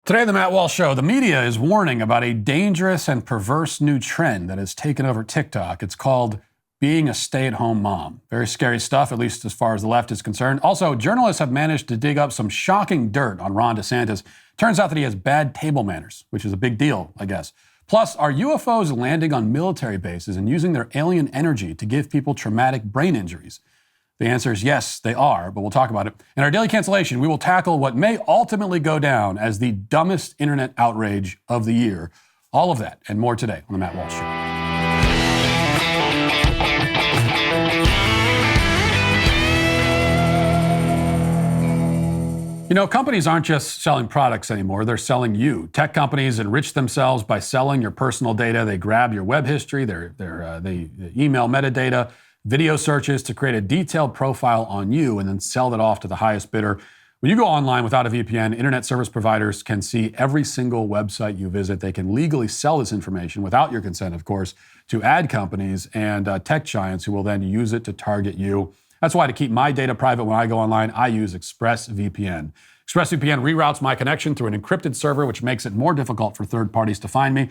Today on the Matt Walsh Show, the media is warning about a dangerous and perverse new trend that has taken over TikTok. It's called being a stay-at-home mom. Very scary stuff, at least as far as the left is concerned. Also, journalists have managed to dig up some shocking dirt on Ron DeSantis. Turns out that he has bad table manners, which is a big deal, I guess. Plus, are UFOs landing on military bases and using their alien energy to give people traumatic brain injuries? The answer is yes, they are, but we'll talk about it. In our daily cancellation, we will tackle what may ultimately go down as the dumbest internet outrage of the year. All of that and more today on the Matt Walsh Show. You know, companies aren't just selling products anymore, they're selling you. Tech companies enrich themselves by selling your personal data. They grab your web history, their email metadata, video searches to create a detailed profile on you and then sell that off to the highest bidder. When you go online without a VPN, internet service providers can see every single website you visit. They can legally sell this information without your consent, of course, to ad companies and tech giants who will then use it to target you. That's why to keep my data private when I go online, I use ExpressVPN. ExpressVPN reroutes my connection through an encrypted server, which makes it more difficult for third parties to find me.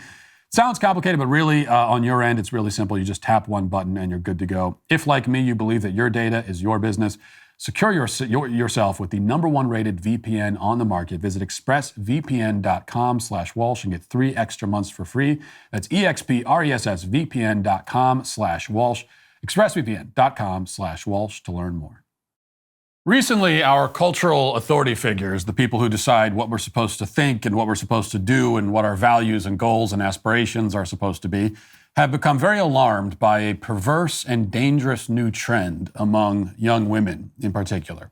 Sounds complicated, but really, on your end, it's really simple. You just tap one button and you're good to go. If, like me, you believe that your data is your business, secure yourself with the #1 rated VPN on the market. Visit expressvpn.com/Walsh and get 3 extra months for free. That's expressvpn.com/Walsh. expressvpn.com/Walsh to learn more. Recently, our cultural authority figures, the people who decide what we're supposed to think and what we're supposed to do and what our values and goals and aspirations are supposed to be, have become very alarmed by a perverse and dangerous new trend among young women in particular.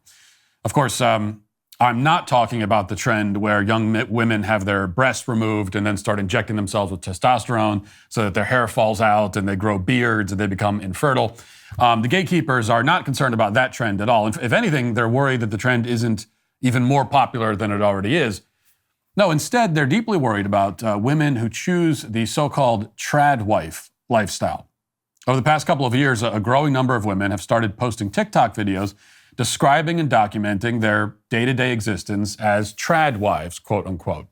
Of course, I'm not talking about the trend where young women have their breasts removed and then start injecting themselves with testosterone so that their hair falls out and they grow beards and they become infertile. The gatekeepers are not concerned about that trend at all. If anything, they're worried that the trend isn't even more popular than it already is. No, instead, they're deeply worried about women who choose the so-called trad wife lifestyle. Over the past couple of years, a growing number of women have started posting TikTok videos describing and documenting their day-to-day existence as trad wives, quote unquote.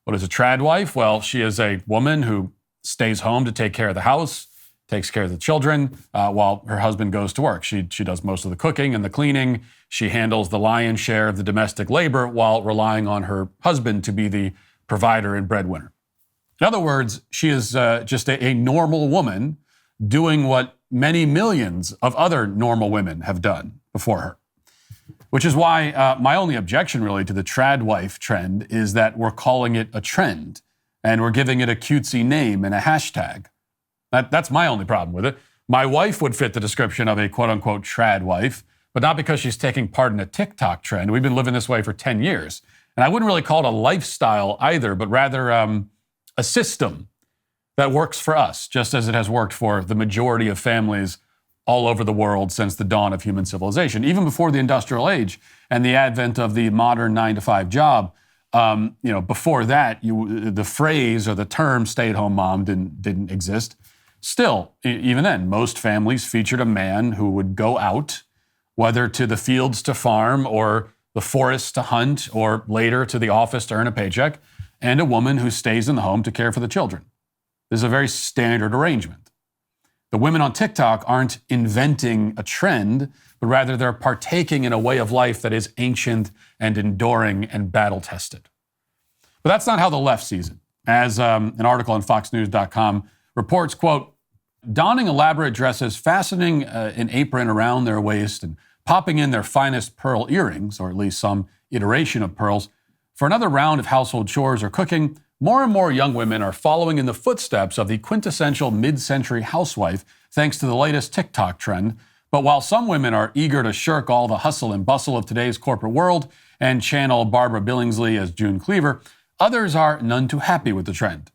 What is a trad wife? Well, she is a woman who stays home to take care of the house, takes care of the children while her husband goes to work. She does most of the cooking and the cleaning. She handles the lion's share of the domestic labor while relying on her husband to be the provider and breadwinner. In other words, she is just a normal woman doing what many millions of other normal women have done before her. Which is why my only objection really to the trad wife trend is that we're calling it a trend and we're giving it a cutesy name and a hashtag. That's my only problem with it. My wife would fit the description of a quote-unquote trad wife, but not because she's taking part in a TikTok trend. We've been living this way for 10 years. And I wouldn't really call it a lifestyle either, but rather a system that works for us, just as it has worked for the majority of families all over the world since the dawn of human civilization. Even before the industrial age and the advent of the modern 9-to-5 job, before that, the phrase or the term stay-at-home mom didn't exist. Still, even then, most families featured a man who would go out, whether to the fields to farm or the forest to hunt or later to the office to earn a paycheck, and a woman who stays in the home to care for the children. This is a very standard arrangement. The women on TikTok aren't inventing a trend, but rather they're partaking in a way of life that is ancient and enduring and battle-tested. But that's not how the left sees it. As an article on FoxNews.com reports, quote, donning elaborate dresses, fastening an apron around their waist, and popping in their finest pearl earrings, or at least some iteration of pearls, for another round of household chores or cooking, more and more young women are following in the footsteps of the quintessential mid-century housewife, thanks to the latest TikTok trend. But while some women are eager to shirk all the hustle and bustle of today's corporate world and channel Barbara Billingsley as June Cleaver, others are none too happy with the trend.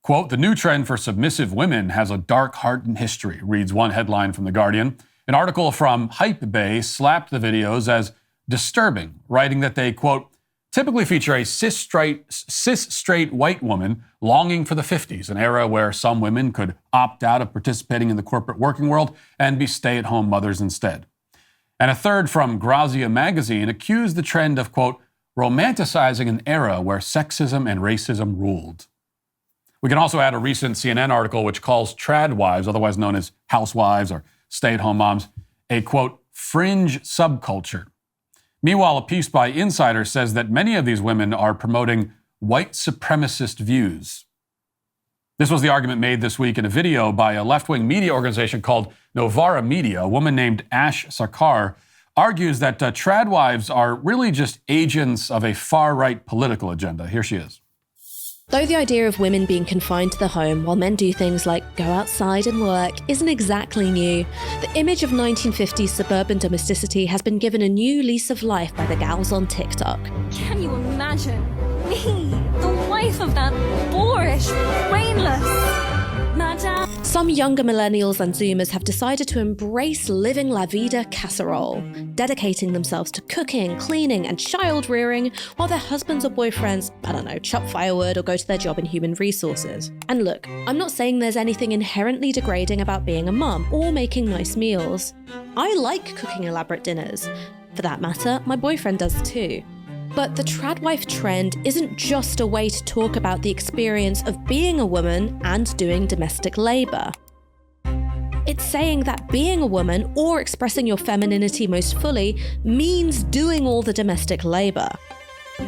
Quote, the new trend for submissive women has a dark heart and history, reads one headline from The Guardian. An article from Hypebae slapped the videos as disturbing, writing that they, quote, typically feature a cis-straight white woman longing for the 50s, an era where some women could opt out of participating in the corporate working world and be stay-at-home mothers instead. And a third from Grazia magazine accused the trend of, quote, romanticizing an era where sexism and racism ruled. We can also add a recent CNN article which calls trad wives, otherwise known as housewives or stay-at-home moms, a, quote, fringe subculture. Meanwhile, a piece by Insider says that many of these women are promoting white supremacist views. This was the argument made this week in a video by a left-wing media organization called Novara Media. A woman named Ash Sarkar argues that trad wives are really just agents of a far-right political agenda. Here she is. Though the idea of women being confined to the home while men do things like go outside and work isn't exactly new, the image of 1950s suburban domesticity has been given a new lease of life by the gals on TikTok. Can you imagine me, the wife of that boorish, brainless madam? Some younger millennials and Zoomers have decided to embrace living la vida casserole, dedicating themselves to cooking, cleaning, and child rearing while their husbands or boyfriends, chop firewood or go to their job in human resources. And look, I'm not saying there's anything inherently degrading about being a mum or making nice meals. I like cooking elaborate dinners. For that matter, my boyfriend does too. But the tradwife trend isn't just a way to talk about the experience of being a woman and doing domestic labor. It's saying that being a woman or expressing your femininity most fully means doing all the domestic labor.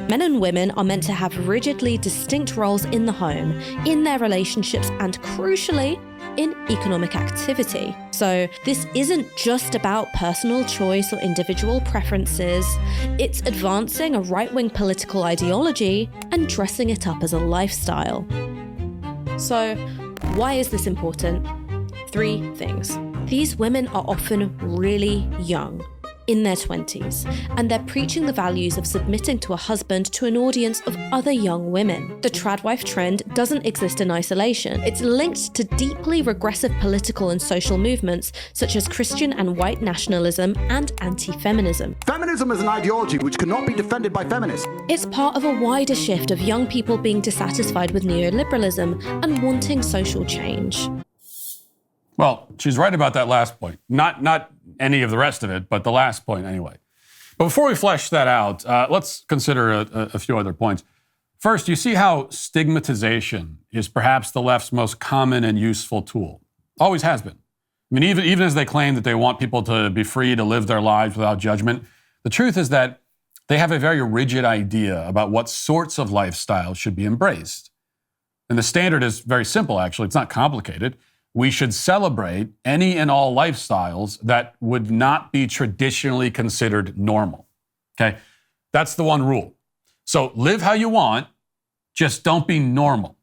Men and women are meant to have rigidly distinct roles in the home, in their relationships, and crucially, in economic activity. So this isn't just about personal choice or individual preferences, it's advancing a right-wing political ideology and dressing it up as a lifestyle. So why is this important? 3 things. These women are often really young, in their 20s, and they're preaching the values of submitting to a husband to an audience of other young women. The tradwife trend doesn't exist in isolation. It's linked to deeply regressive political and social movements such as Christian and white nationalism and anti-feminism. Feminism is an ideology which cannot be defended by feminists. It's part of a wider shift of young people being dissatisfied with neoliberalism and wanting social change. Well, she's right about that last point. Not any of the rest of it, but the last point anyway. But before we flesh that out, let's consider a few other points. First, you see how stigmatization is perhaps the left's most common and useful tool. Always has been. I mean, even as they claim that they want people to be free to live their lives without judgment, the truth is that they have a very rigid idea about what sorts of lifestyles should be embraced. And the standard is very simple, actually. It's not complicated. We should celebrate any and all lifestyles that would not be traditionally considered normal. Okay? That's the one rule. So live how you want, just don't be normal.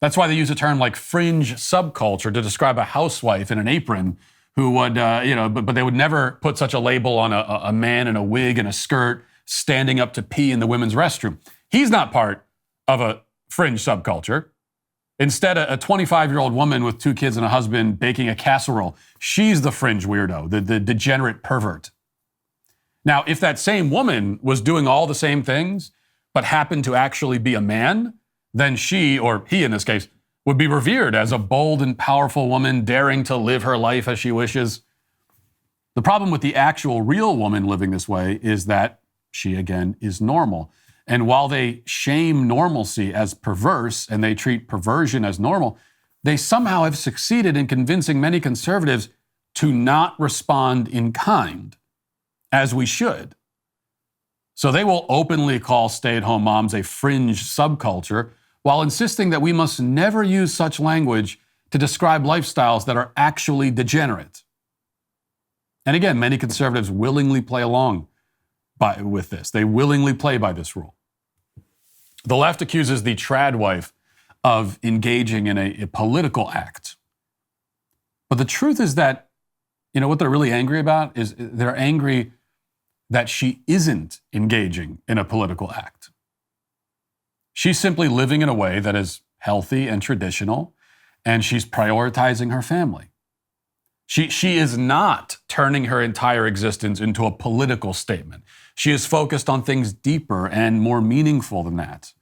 That's why they use a term like fringe subculture to describe a housewife in an apron who would, but they would never put such a label on a man in a wig and a skirt standing up to pee in the women's restroom. He's not part of a fringe subculture. Instead, a 25-year-old woman with 2 kids and a husband baking a casserole, she's the fringe weirdo, the degenerate pervert. Now, if that same woman was doing all the same things, but happened to actually be a man, then she, or he in this case, would be revered as a bold and powerful woman daring to live her life as she wishes. The problem with the actual real woman living this way is that she, again, is normal. And while they shame normalcy as perverse and they treat perversion as normal, they somehow have succeeded in convincing many conservatives to not respond in kind, as we should. So they will openly call stay-at-home moms a fringe subculture while insisting that we must never use such language to describe lifestyles that are actually degenerate. And again, many conservatives willingly play along with this. They willingly play by this rule. The left accuses the tradwife of engaging in a political act. But the truth is that, what they're really angry about is they're angry that she isn't engaging in a political act. She's simply living in a way that is healthy and traditional, and she's prioritizing her family. She is not turning her entire existence into a political statement. She is focused on things deeper and more meaningful than that.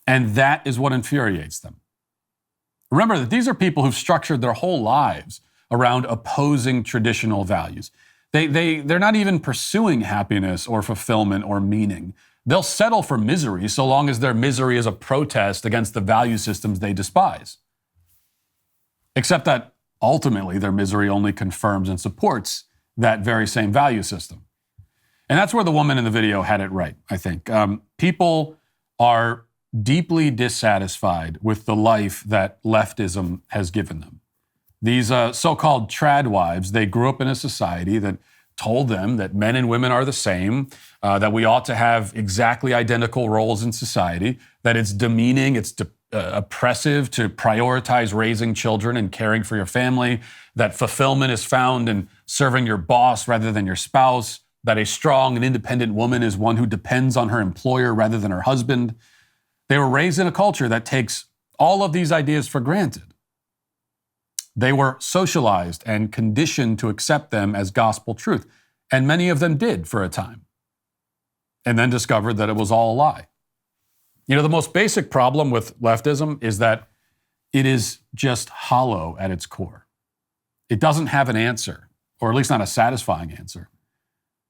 And that is what infuriates them. Remember that these are people who've structured their whole lives around opposing traditional values. They're not even pursuing happiness or fulfillment or meaning. They'll settle for misery so long as their misery is a protest against the value systems they despise. Except that ultimately their misery only confirms and supports that very same value system. And that's where the woman in the video had it right, I think. People are deeply dissatisfied with the life that leftism has given them. These so-called trad wives, they grew up in a society that told them that men and women are the same, that we ought to have exactly identical roles in society, that it's demeaning, it's oppressive to prioritize raising children and caring for your family, that fulfillment is found in serving your boss rather than your spouse, that a strong and independent woman is one who depends on her employer rather than her husband. They were raised in a culture that takes all of these ideas for granted. They were socialized and conditioned to accept them as gospel truth. And many of them did for a time. And then discovered that it was all a lie. You know, the most basic problem with leftism is that it is just hollow at its core. It doesn't have an answer, or at least not a satisfying answer,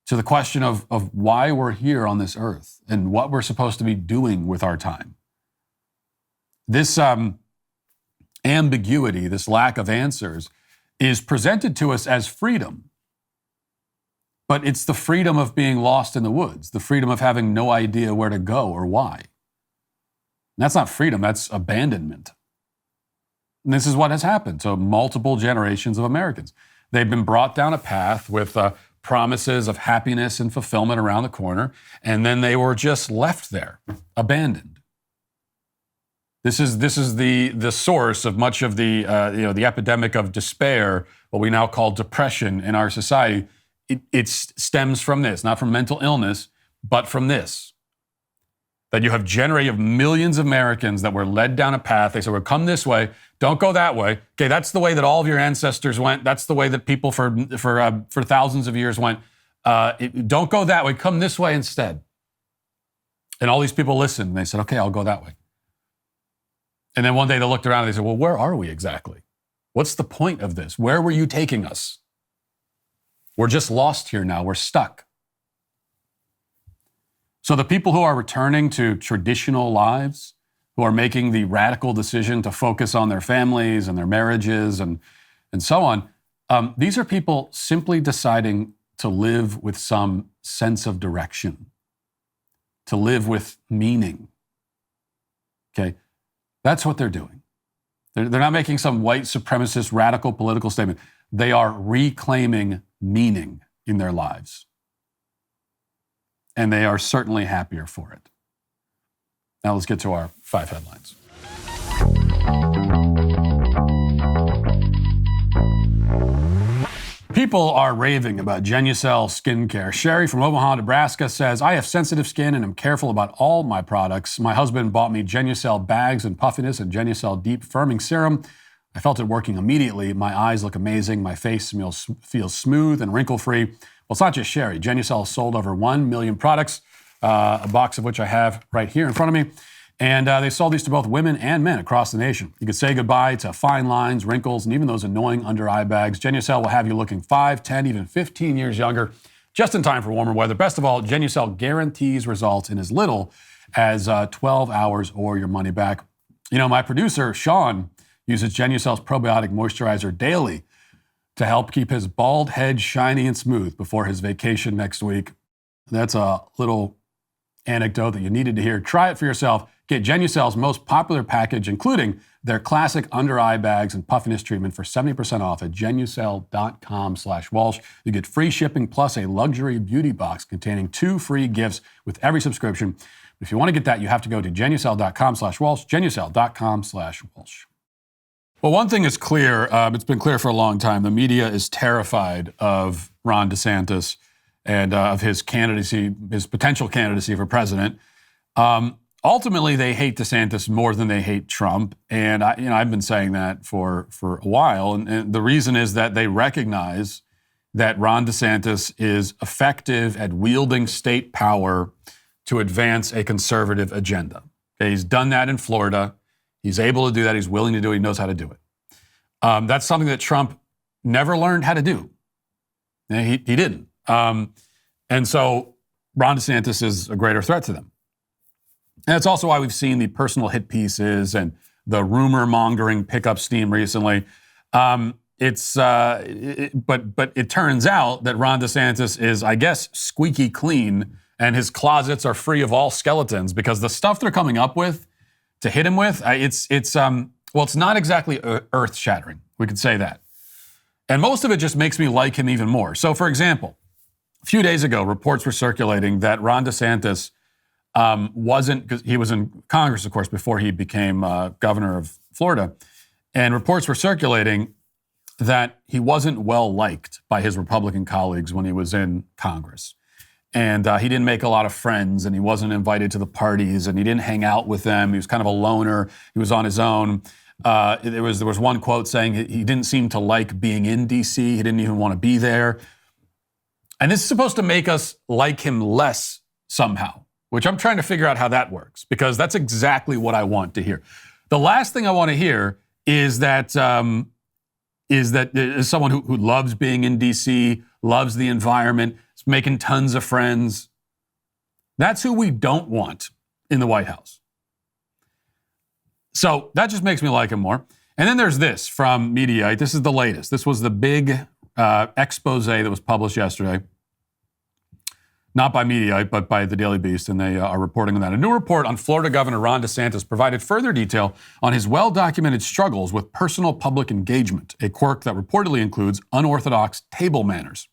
to the question of why we're here on this earth and what we're supposed to be doing with our time. This ambiguity, this lack of answers, is presented to us as freedom. But it's the freedom of being lost in the woods, the freedom of having no idea where to go or why. And that's not freedom, that's abandonment. And this is what has happened to multiple generations of Americans. They've been brought down a path with promises of happiness and fulfillment around the corner, and then they were just left there, abandoned. This is the source of much of the the epidemic of despair, what we now call depression in our society. It stems from this, not from mental illness, but from this. That you have millions of Americans that were led down a path. They said, well, come this way, don't go that way. Okay, that's the way that all of your ancestors went. That's the way that people for thousands of years went. Don't go that way, come this way instead. And all these people listened, and they said, okay, I'll go that way. And then one day they looked around and they said, well, where are we exactly? What's the point of this? Where were you taking us? We're just lost here now. We're stuck. So the people who are returning to traditional lives, who are making the radical decision to focus on their families and their marriages and so on, these are people simply deciding to live with some sense of direction, to live with meaning. Okay? That's what they're doing. They're not making some white supremacist radical political statement. They are reclaiming meaning in their lives. And they are certainly happier for it. Now let's get to our 5 headlines. People are raving about Genucel skincare. Sherry from Omaha, Nebraska says, I have sensitive skin and am careful about all my products. My husband bought me Genucel bags and puffiness and Genucel deep firming serum. I felt it working immediately. My eyes look amazing. My face feels smooth and wrinkle-free. Well, it's not just Sherry. Genucel sold over 1 million products, a box of which I have right here in front of me. And they sold these to both women and men across the nation. You can say goodbye to fine lines, wrinkles, and even those annoying under-eye bags. Genucel will have you looking 5, 10, even 15 years younger, just in time for warmer weather. Best of all, Genucel guarantees results in as little as 12 hours or your money back. You know, my producer, Sean, uses Genucel's probiotic moisturizer daily to help keep his bald head shiny and smooth before his vacation next week. That's a little anecdote that you needed to hear. Try it for yourself. Get Genucel's most popular package, including their classic under-eye bags and puffiness treatment for 70% off at Genucel.com/Walsh. You get free shipping plus a luxury beauty box containing 2 free gifts with every subscription. If you want to get that, you have to go to Genucel.com/Walsh, Genucel.com/Walsh. Well, one thing is clear, it's been clear for a long time, the media is terrified of Ron DeSantis and of his candidacy, his potential candidacy for president. Ultimately, they hate DeSantis more than they hate Trump, and I've been saying that for a while. And the reason is that they recognize that Ron DeSantis is effective at wielding state power to advance a conservative agenda. Okay, he's done that in Florida. He's able to do that. He's willing to do it. He knows how to do it. That's something that Trump never learned how to do. He didn't. And so Ron DeSantis is a greater threat to them. And that's also why we've seen the personal hit pieces and the rumor mongering pick up steam recently. But it turns out that Ron DeSantis is, I guess, squeaky clean, and his closets are free of all skeletons, because the stuff they're coming up with to hit him with, it's not exactly earth shattering. We could say that. And most of it just makes me like him even more. So, for example, a few days ago, reports were circulating that Ron DeSantis wasn't, because he was in Congress, of course, before he became governor of Florida, and reports were circulating that he wasn't well liked by his Republican colleagues when he was in Congress. And he didn't make a lot of friends, and he wasn't invited to the parties, and he didn't hang out with them. He was kind of a loner. He was on his own. There was one quote saying he didn't seem to like being in D.C. He didn't even want to be there. And this is supposed to make us like him less somehow, which I'm trying to figure out how that works, because that's exactly what I want to hear. The last thing I want to hear is that is someone who loves being in D.C., loves the environment, is making tons of friends. That's who we don't want in the White House. So that just makes me like him more. And then there's this from Mediaite. This is the latest. This was the big expose that was published yesterday. Not by Mediaite, but by the Daily Beast, and they are reporting on that. A new report on Florida Governor Ron DeSantis provided further detail on his well-documented struggles with personal public engagement, a quirk that reportedly includes unorthodox table manners.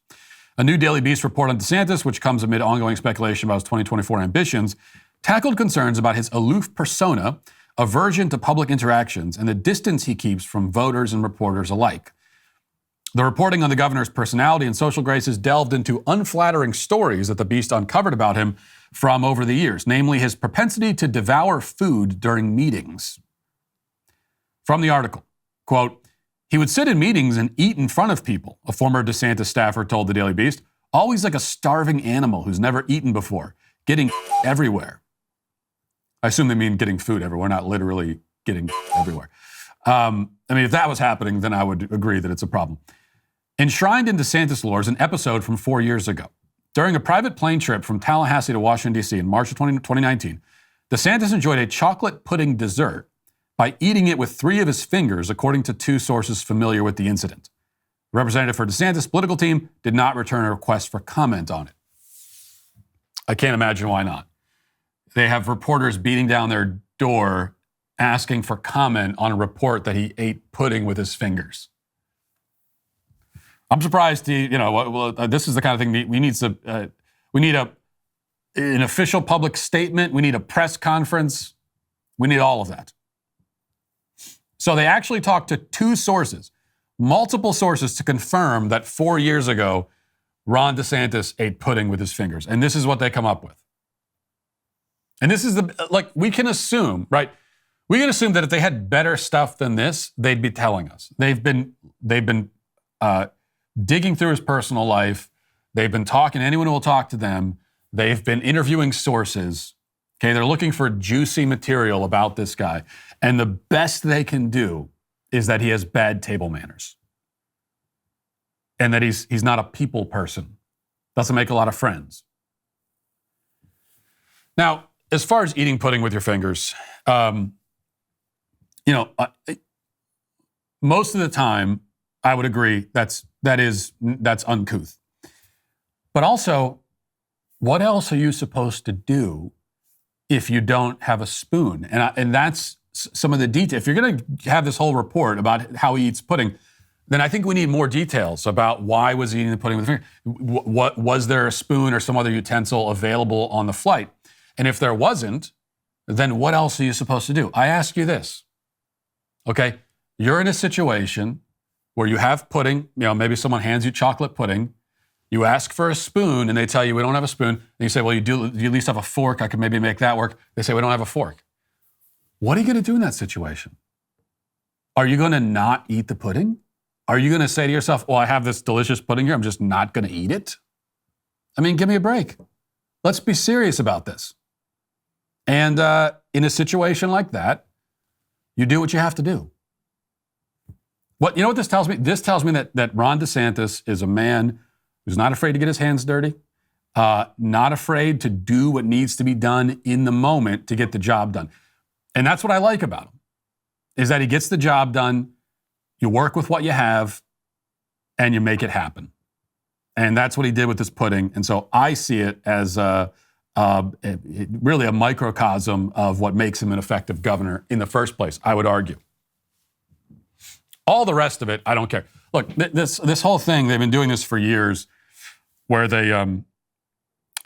A new Daily Beast report on DeSantis, which comes amid ongoing speculation about his 2024 ambitions, tackled concerns about his aloof persona, aversion to public interactions, and the distance he keeps from voters and reporters alike. The reporting on the governor's personality and social graces delved into unflattering stories that the Beast uncovered about him from over the years, namely his propensity to devour food during meetings. From the article, quote, "He would sit in meetings and eat in front of people," a former DeSantis staffer told the Daily Beast, "always like a starving animal who's never eaten before, getting everywhere." I assume they mean getting food everywhere, not literally getting everywhere. If that was happening, then I would agree that it's a problem. Enshrined in DeSantis lore is an episode from 4 years ago. During a private plane trip from Tallahassee to Washington, D.C. in March of 2019, DeSantis enjoyed a chocolate pudding dessert by eating it with 3 of his fingers, according to 2 sources familiar with the incident. The representative for DeSantis' political team did not return a request for comment on it. I can't imagine why not. They have reporters beating down their door asking for comment on a report that he ate pudding with his fingers. I'm surprised this is the kind of thing we need. We need an official public statement. We need a press conference. We need all of that. So they actually talked to 2 sources, multiple sources, to confirm that 4 years ago, Ron DeSantis ate pudding with his fingers. And this is what they come up with. And this is we can assume, right? We can assume that if they had better stuff than this, they'd be telling us. They've been digging through his personal life. They've been talking to anyone who will talk to them. They've been interviewing sources. Okay, they're looking for juicy material about this guy. And the best they can do is that he has bad table manners. And that he's not a people person. Doesn't make a lot of friends. Now, as far as eating pudding with your fingers, most of the time, I would agree that's uncouth. But also, what else are you supposed to do if you don't have a spoon? And that's some of the detail. If you're going to have this whole report about how he eats pudding, then I think we need more details about why was he eating the pudding with a finger. What was there a spoon or some other utensil available on the flight? And if there wasn't, then what else are you supposed to do? I ask you this, okay? You're in a situation where you have pudding, maybe someone hands you chocolate pudding. You ask for a spoon and they tell you we don't have a spoon. And you say, well, you at least have a fork. I could maybe make that work. They say we don't have a fork. What are you going to do in that situation? Are you going to not eat the pudding? Are you going to say to yourself, well, I have this delicious pudding here, I'm just not going to eat it? Give me a break. Let's be serious about this. And in a situation like that, you do what you have to do. You know what this tells me? This tells me that Ron DeSantis is a man who's not afraid to get his hands dirty. not afraid to do what needs to be done in the moment to get the job done. And that's what I like about him, is that he gets the job done, you work with what you have, and you make it happen. And that's what he did with this pudding. And so I see it as really a microcosm of what makes him an effective governor in the first place, I would argue. All the rest of it, I don't care. Look, this whole thing, they've been doing this for years, where they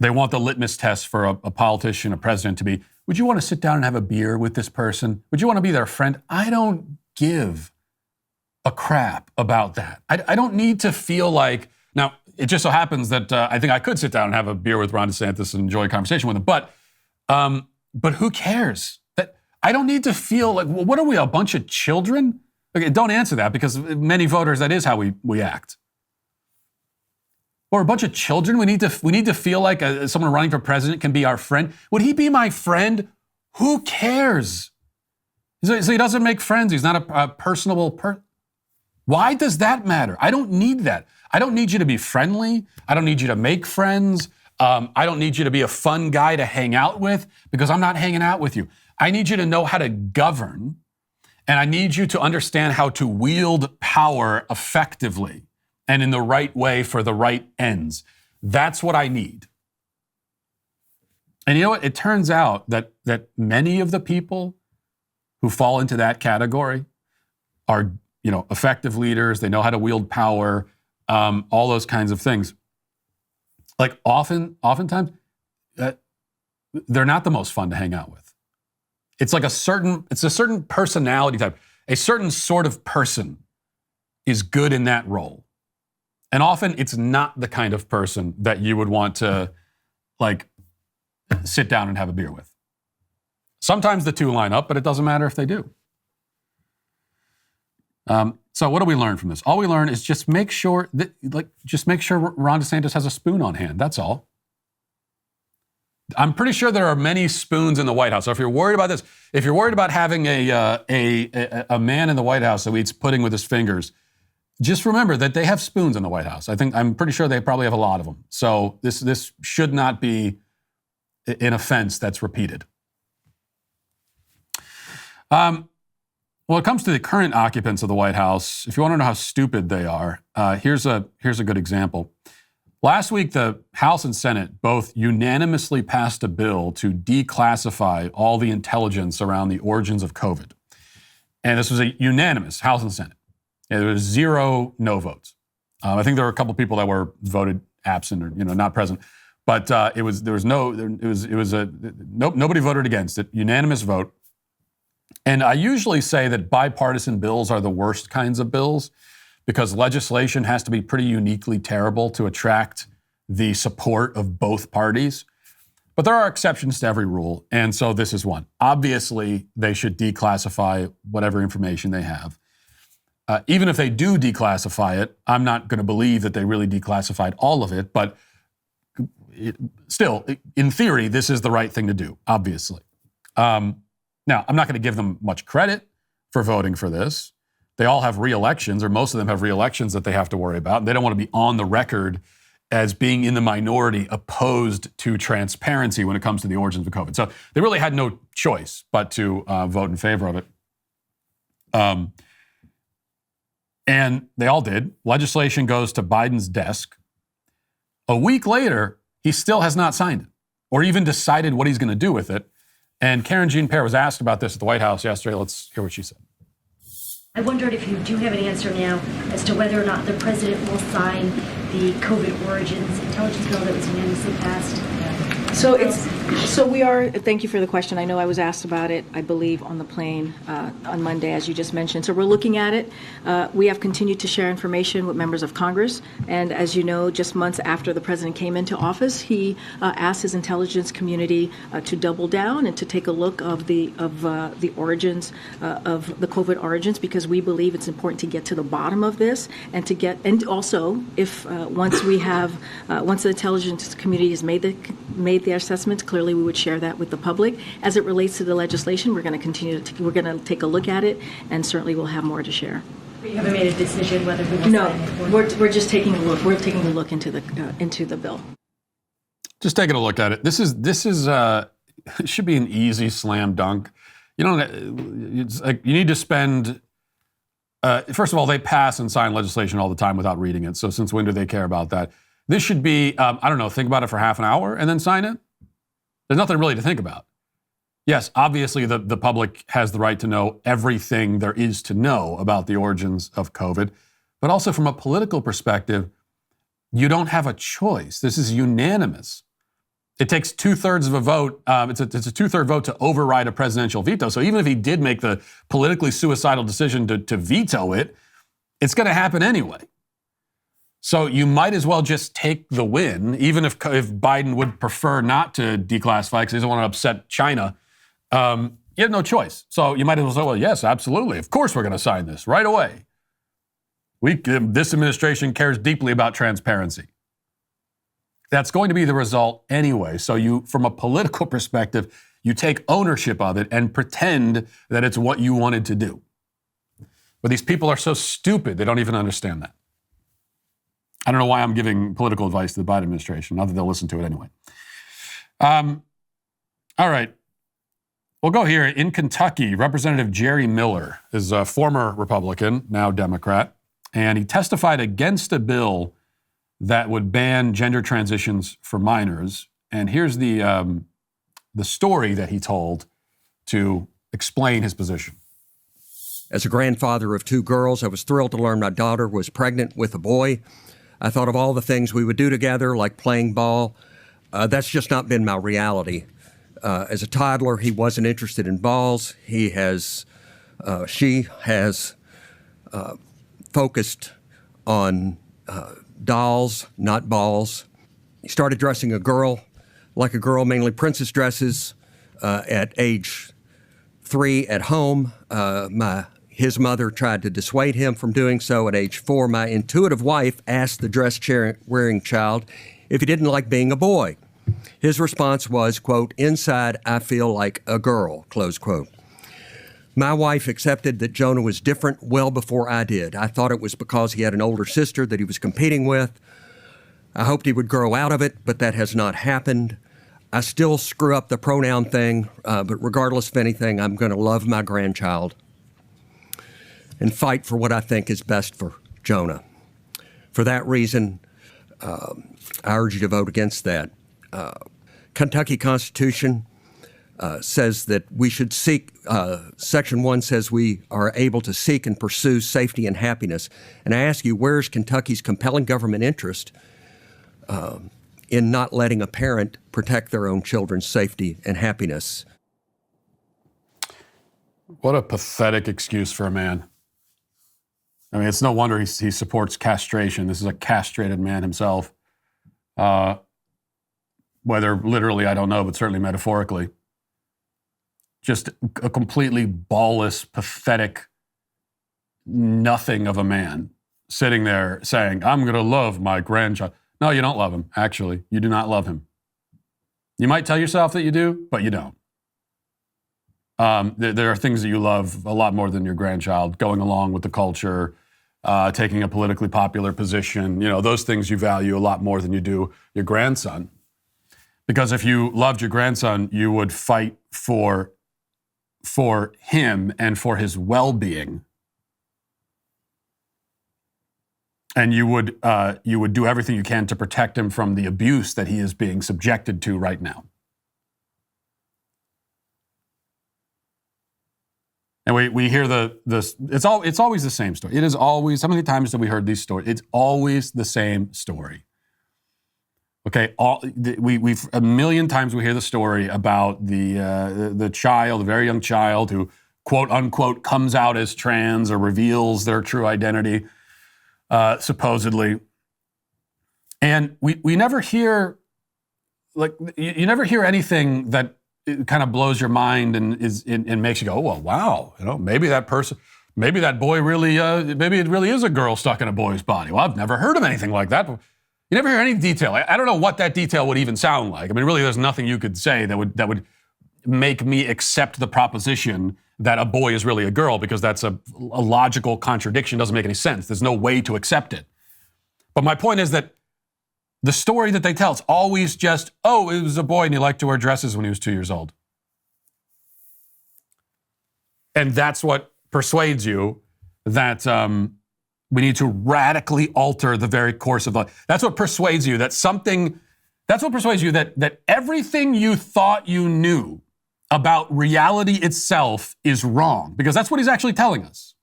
want the litmus test for a politician, a president to be, would you want to sit down and have a beer with this person? Would you want to be their friend? I don't give a crap about that. I don't need to feel like, now, it just so happens that I think I could sit down and have a beer with Ron DeSantis and enjoy a conversation with him, but who cares? That I don't need to feel like, well, what are we, a bunch of children? Okay, don't answer that, because many voters, that is how we act. Or a bunch of children. We need to feel like someone running for president can be our friend. Would he be my friend? Who cares? So he doesn't make friends. He's not a personable person. Why does that matter? I don't need that. I don't need you to be friendly. I don't need you to make friends. I don't need you to be a fun guy to hang out with, because I'm not hanging out with you. I need you to know how to govern, and I need you to understand how to wield power effectively and in the right way for the right ends. That's what I need. And you know what? It turns out that many of the people who fall into that category are, effective leaders. They know how to wield power, all those kinds of things. Like oftentimes, they're not the most fun to hang out with. It's a certain personality type. A certain sort of person is good in that role. And often it's not the kind of person that you would want to sit down and have a beer with. Sometimes the two line up, but it doesn't matter if they do. So what do we learn from this? All we learn is just make sure Ron DeSantis has a spoon on hand. That's all. I'm pretty sure there are many spoons in the White House. So if you're worried about this, if you're worried about having a man in the White House who eats pudding with his fingers, just remember that they have spoons in the White House. I'm pretty sure they probably have a lot of them. So this should not be an offense that's repeated. Well, it comes to the current occupants of the White House. If you want to know how stupid they are, here's a good example. Last week, the House and Senate both unanimously passed a bill to declassify all the intelligence around the origins of COVID. And this was a unanimous House and Senate. There was 0 no votes. I think there were a couple people that were voted absent or not present, but nobody voted against it. Unanimous vote. And I usually say that bipartisan bills are the worst kinds of bills, because legislation has to be pretty uniquely terrible to attract the support of both parties. But there are exceptions to every rule, and so this is one. Obviously, they should declassify whatever information they have. Even if they do declassify it, I'm not going to believe that they really declassified all of it, but still, in theory, this is the right thing to do, obviously. Now, I'm not going to give them much credit for voting for this. They all have re-elections, or most of them have re-elections that they have to worry about. They don't want to be on the record as being in the minority opposed to transparency when it comes to the origins of COVID. So they really had no choice but to vote in favor of it. And they all did. Legislation goes to Biden's desk. A week later, he still has not signed it or even decided what he's going to do with it. And Karen Jean-Pierre was asked about this at the White House yesterday. Let's hear what she said. I wondered if you do have an answer now as to whether or not the president will sign the COVID origins intelligence bill that was unanimously passed. So we are, thank you for the question. I know I was asked about it, I believe, on the plane on Monday, as you just mentioned. So we're looking at it. We have continued to share information with members of Congress. And as you know, just months after the president came into office, he asked his intelligence community to double down and to take a look of the origins of the COVID origins, because we believe it's important to get to the bottom of this and also if once the intelligence community has made the assessments, clearly we would share that with the public. As it relates to the legislation, we're going to we're going to take a look at it, and certainly we'll have more to share. But you haven't made a decision whether we will sign it? No, we're just taking a look. We're taking a look into the bill. Just taking a look at it. This is it should be an easy slam dunk. You don't. It's like you need to spend. First of all, they pass and sign legislation all the time without reading it. So since when do they care about that? This should be. I don't know. Think about it for half an hour and then sign it. There's nothing really to think about. Yes, obviously the public has the right to know everything there is to know about the origins of COVID, but also from a political perspective, you don't have a choice. This is unanimous. It takes 2/3 of a vote. It's a 2/3 vote to override a presidential veto. So even if he did make the politically suicidal decision to veto it, it's going to happen anyway. So you might as well just take the win, even if Biden would prefer not to declassify because he doesn't want to upset China. You have no choice. So you might as well say, well, yes, absolutely. Of course we're going to sign this right away. This administration cares deeply about transparency. That's going to be the result anyway. So you, from a political perspective, you take ownership of it and pretend that it's what you wanted to do. But these people are so stupid, they don't even understand that. I don't know why I'm giving political advice to the Biden administration, not that they'll listen to it anyway. All right. We'll go here. In Kentucky, Representative Jerry Miller is a former Republican, now Democrat, and he testified against a bill that would ban gender transitions for minors. And here's the story that he told to explain his position. As a grandfather of 2 girls, I was thrilled to learn my daughter was pregnant with a boy. I thought of all the things we would do together, like playing ball. That's just not been my reality. As a toddler, he wasn't interested in balls. She has focused on dolls, not balls. He started dressing a girl like a girl, mainly princess dresses, at age 3 at home. His mother tried to dissuade him from doing so. At age 4, my intuitive wife asked the dress-wearing child if he didn't like being a boy. His response was, quote, "Inside, I feel like a girl," close quote. My wife accepted that Jonah was different well before I did. I thought it was because he had an older sister that he was competing with. I hoped he would grow out of it, but that has not happened. I still screw up the pronoun thing, but regardless of anything, I'm going to love my grandchild and fight for what I think is best for Jonah. For that reason, I urge you to vote against that. Kentucky Constitution says that we should seek, Section 1 says we are able to seek and pursue safety and happiness. And I ask you, where's Kentucky's compelling government interest in not letting a parent protect their own children's safety and happiness? What a pathetic excuse for a man. I mean, it's no wonder he supports castration. This is a castrated man himself. Whether literally, I don't know, but certainly metaphorically. Just a completely ballless, pathetic nothing of a man sitting there saying, I'm going to love my grandchild. No, you don't love him, actually. You do not love him. You might tell yourself that you do, but you don't. There are things that you love a lot more than your grandchild, going along with the culture, taking a politically popular position. You know, those things you value a lot more than you do your grandson. Because if you loved your grandson, you would fight for him and for his well-being. And you would do everything you can to protect him from the abuse that he is being subjected to right now. And we hear it's always the same story. It is always, how many times have we heard these stories? It's always the same story. Okay, we've a million times we hear the story about the child, the very young child who, quote unquote, comes out as trans or reveals their true identity, supposedly. And we never hear, like, you never hear anything that kind of blows your mind and makes you go, oh, well, wow, you know, maybe that boy really, maybe it really is a girl stuck in a boy's body. Well, I've never heard of anything like that. You never hear any detail. I don't know what that detail would even sound like. I mean, really, there's nothing you could say that would make me accept the proposition that a boy is really a girl, because that's a logical contradiction. Doesn't make any sense. There's no way to accept it. But my point is that the story that they tell, it's always just, oh, it was a boy and he liked to wear dresses when he was 2 years old. And that's what persuades you that we need to radically alter the very course of life. That's what persuades you that that everything you thought you knew about reality itself is wrong, because that's what he's actually telling us.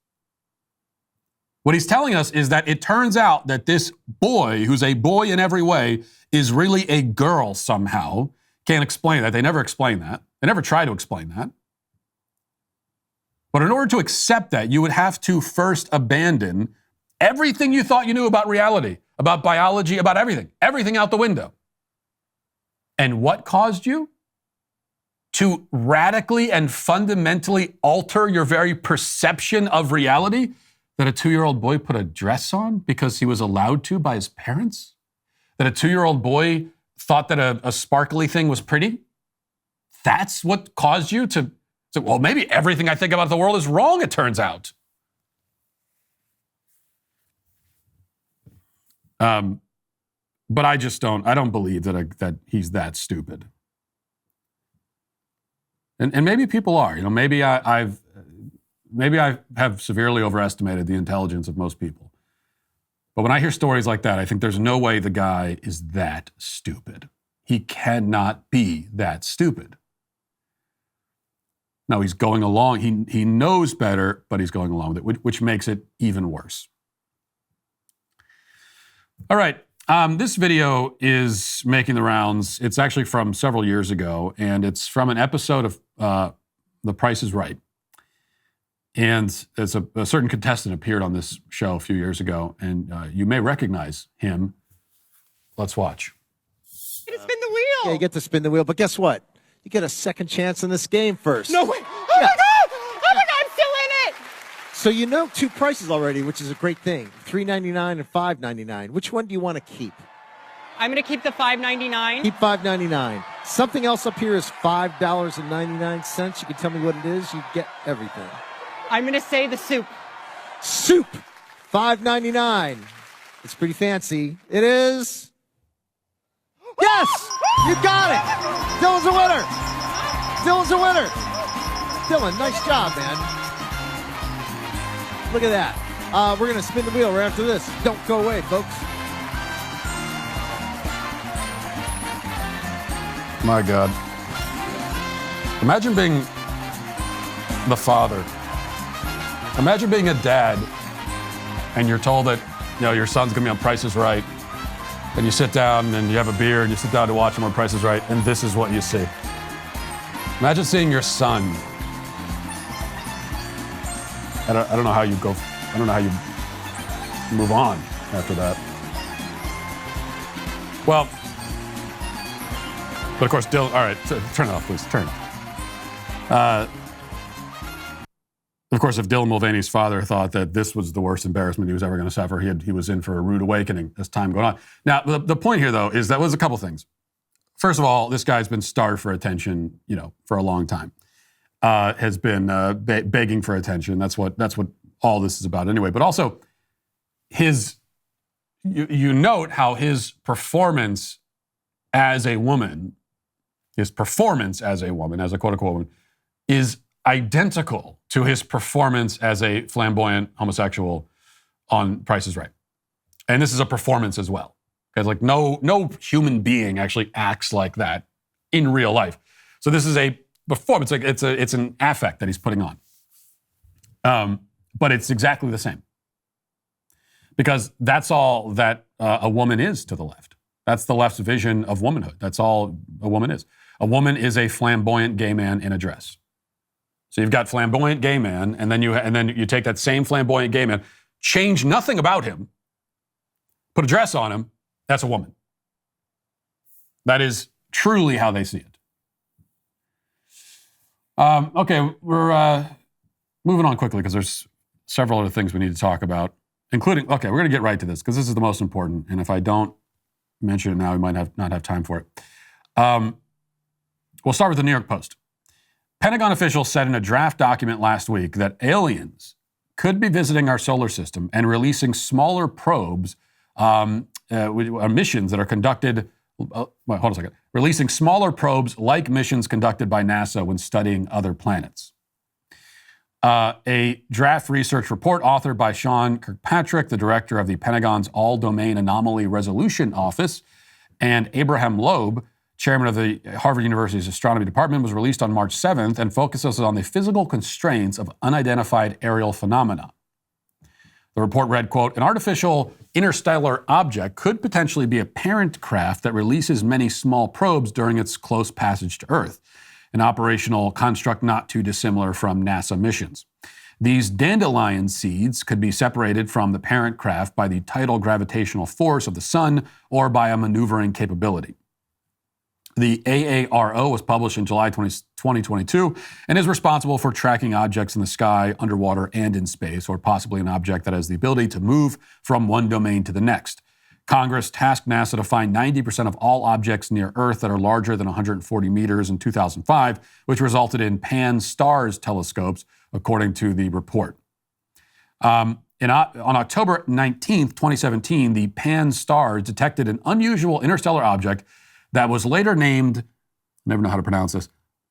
What he's telling us is that it turns out that this boy, who's a boy in every way, is really a girl somehow. Can't explain that. They never explain that. They never try to explain that. But in order to accept that, you would have to first abandon everything you thought you knew about reality, about biology, about everything out the window. And what caused you to radically and fundamentally alter your very perception of reality? That a 2-year-old boy put a dress on because he was allowed to by his parents? That a 2-year-old boy thought that a sparkly thing was pretty? That's what caused you to say, well, maybe everything I think about the world is wrong, it turns out. But I don't believe that he's that stupid. And maybe people are, maybe I have severely overestimated the intelligence of most people. But when I hear stories like that, I think there's no way the guy is that stupid. He cannot be that stupid. No, he's going along. He knows better, but he's going along with it, which makes it even worse. All right. This video is making the rounds. It's actually from several years ago, and it's from an episode of The Price is Right. And as a certain contestant appeared on this show a few years ago, and you may recognize him. Let's watch. You get to spin the wheel. Yeah, you get to spin the wheel, but guess what? You get a second chance in this game first. No way. Oh my God! Oh my God, I'm still in it! So you know two prices already, which is a great thing. $3.99 and $5.99. Which one do you want to keep? I'm going to keep the $5.99. Keep $5.99. Something else up here is $5.99. You can tell me what it is. You get everything. I'm going to say the soup. Soup. $5.99. It's pretty fancy. It is... Yes! You got it! Dylan's a winner! Dylan's a winner! Dylan, nice job, man. Look at that. We're going to spin the wheel right after this. Don't go away, folks. My God. Imagine being the father. Imagine being a dad and you're told that, your son's going to be on Price is Right. And you sit down and you have a beer and you sit down to watch him on Price is Right, and this is what you see. Imagine seeing your son. I don't know how you go. I don't know how you move on after that. Well, but of course, Dylan. All right, turn it off, please. Turn it. Of course, if Dylan Mulvaney's father thought that this was the worst embarrassment he was ever going to suffer, he was in for a rude awakening as time going on. Now, the point here, though, is that was a couple things. First of all, this guy's been starved for attention, for a long time. Has been begging for attention. That's what all this is about, anyway. But also, you note how his performance as a woman, as a quote unquote woman, is identical to his performance as a flamboyant homosexual on Price is Right. And this is a performance as well. Because no human being actually acts like that in real life. So this is a performance. It's an affect that he's putting on. But it's exactly the same. Because that's all that a woman is to the left. That's the left's vision of womanhood. That's all a woman is. A woman is a flamboyant gay man in a dress. So you've got flamboyant gay man, and then you take that same flamboyant gay man, change nothing about him, put a dress on him. That's a woman. That is truly how they see it. Okay, we're moving on quickly because there's several other things we need to talk about, including, we're going to get right to this because this is the most important. And if I don't mention it now, we might not have time for it. We'll start with the New York Post. Pentagon officials said in a draft document last week that aliens could be visiting our solar system and releasing smaller probes missions that are conducted. Hold on a second. Releasing smaller probes like missions conducted by NASA when studying other planets. A draft research report authored by Sean Kirkpatrick, the director of the Pentagon's All-Domain Anomaly Resolution Office, and Abraham Loeb, chairman of the Harvard University's Astronomy Department, was released on March 7th and focuses on the physical constraints of unidentified aerial phenomena. The report read, quote, "An artificial interstellar object could potentially be a parent craft that releases many small probes during its close passage to Earth, an operational construct not too dissimilar from NASA missions. These dandelion seeds could be separated from the parent craft by the tidal gravitational force of the sun or by a maneuvering capability." The AARO was published in July 2022 and is responsible for tracking objects in the sky, underwater, and in space, or possibly an object that has the ability to move from one domain to the next. Congress tasked NASA to find 90% of all objects near Earth that are larger than 140 meters in 2005, which resulted in Pan-STARRS telescopes, according to the report. On October 19th, 2017, the Pan-STARRS detected an unusual interstellar object that was later named, I never know how to pronounce this,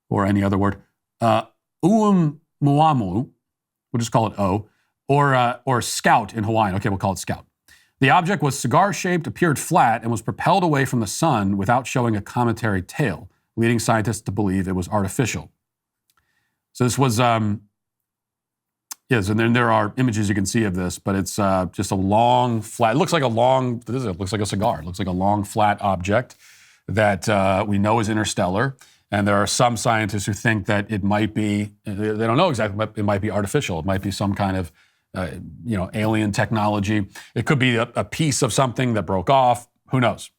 or any other word, Oumuamua, we'll just call it O, or Scout in Hawaiian. Okay, we'll call it Scout. The object was cigar-shaped, appeared flat, and was propelled away from the sun without showing a cometary tail, leading scientists to believe it was artificial. So this was, yes, and then there are images you can see of this, but it's just a long, flat, it looks like a cigar. It looks like a long, flat object that we know is interstellar. And there are some scientists who think that it might be, they don't know exactly, but it might be artificial. It might be some kind of alien technology. It could be a piece of something that broke off. Who knows?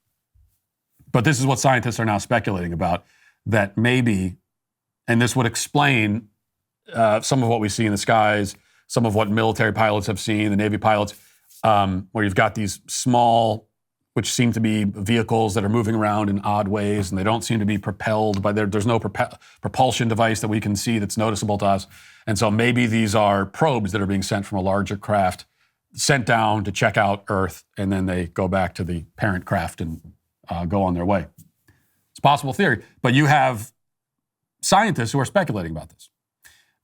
But this is what scientists are now speculating about, that maybe, and this would explain some of what we see in the skies, some of what military pilots have seen, the Navy pilots, where you've got these small, which seem to be vehicles that are moving around in odd ways, and they don't seem to be propelled by there's no propulsion device that we can see that's noticeable to us. And so maybe these are probes that are being sent from a larger craft, sent down to check out Earth, and then they go back to the parent craft and go on their way. It's a possible theory, but you have scientists who are speculating about this.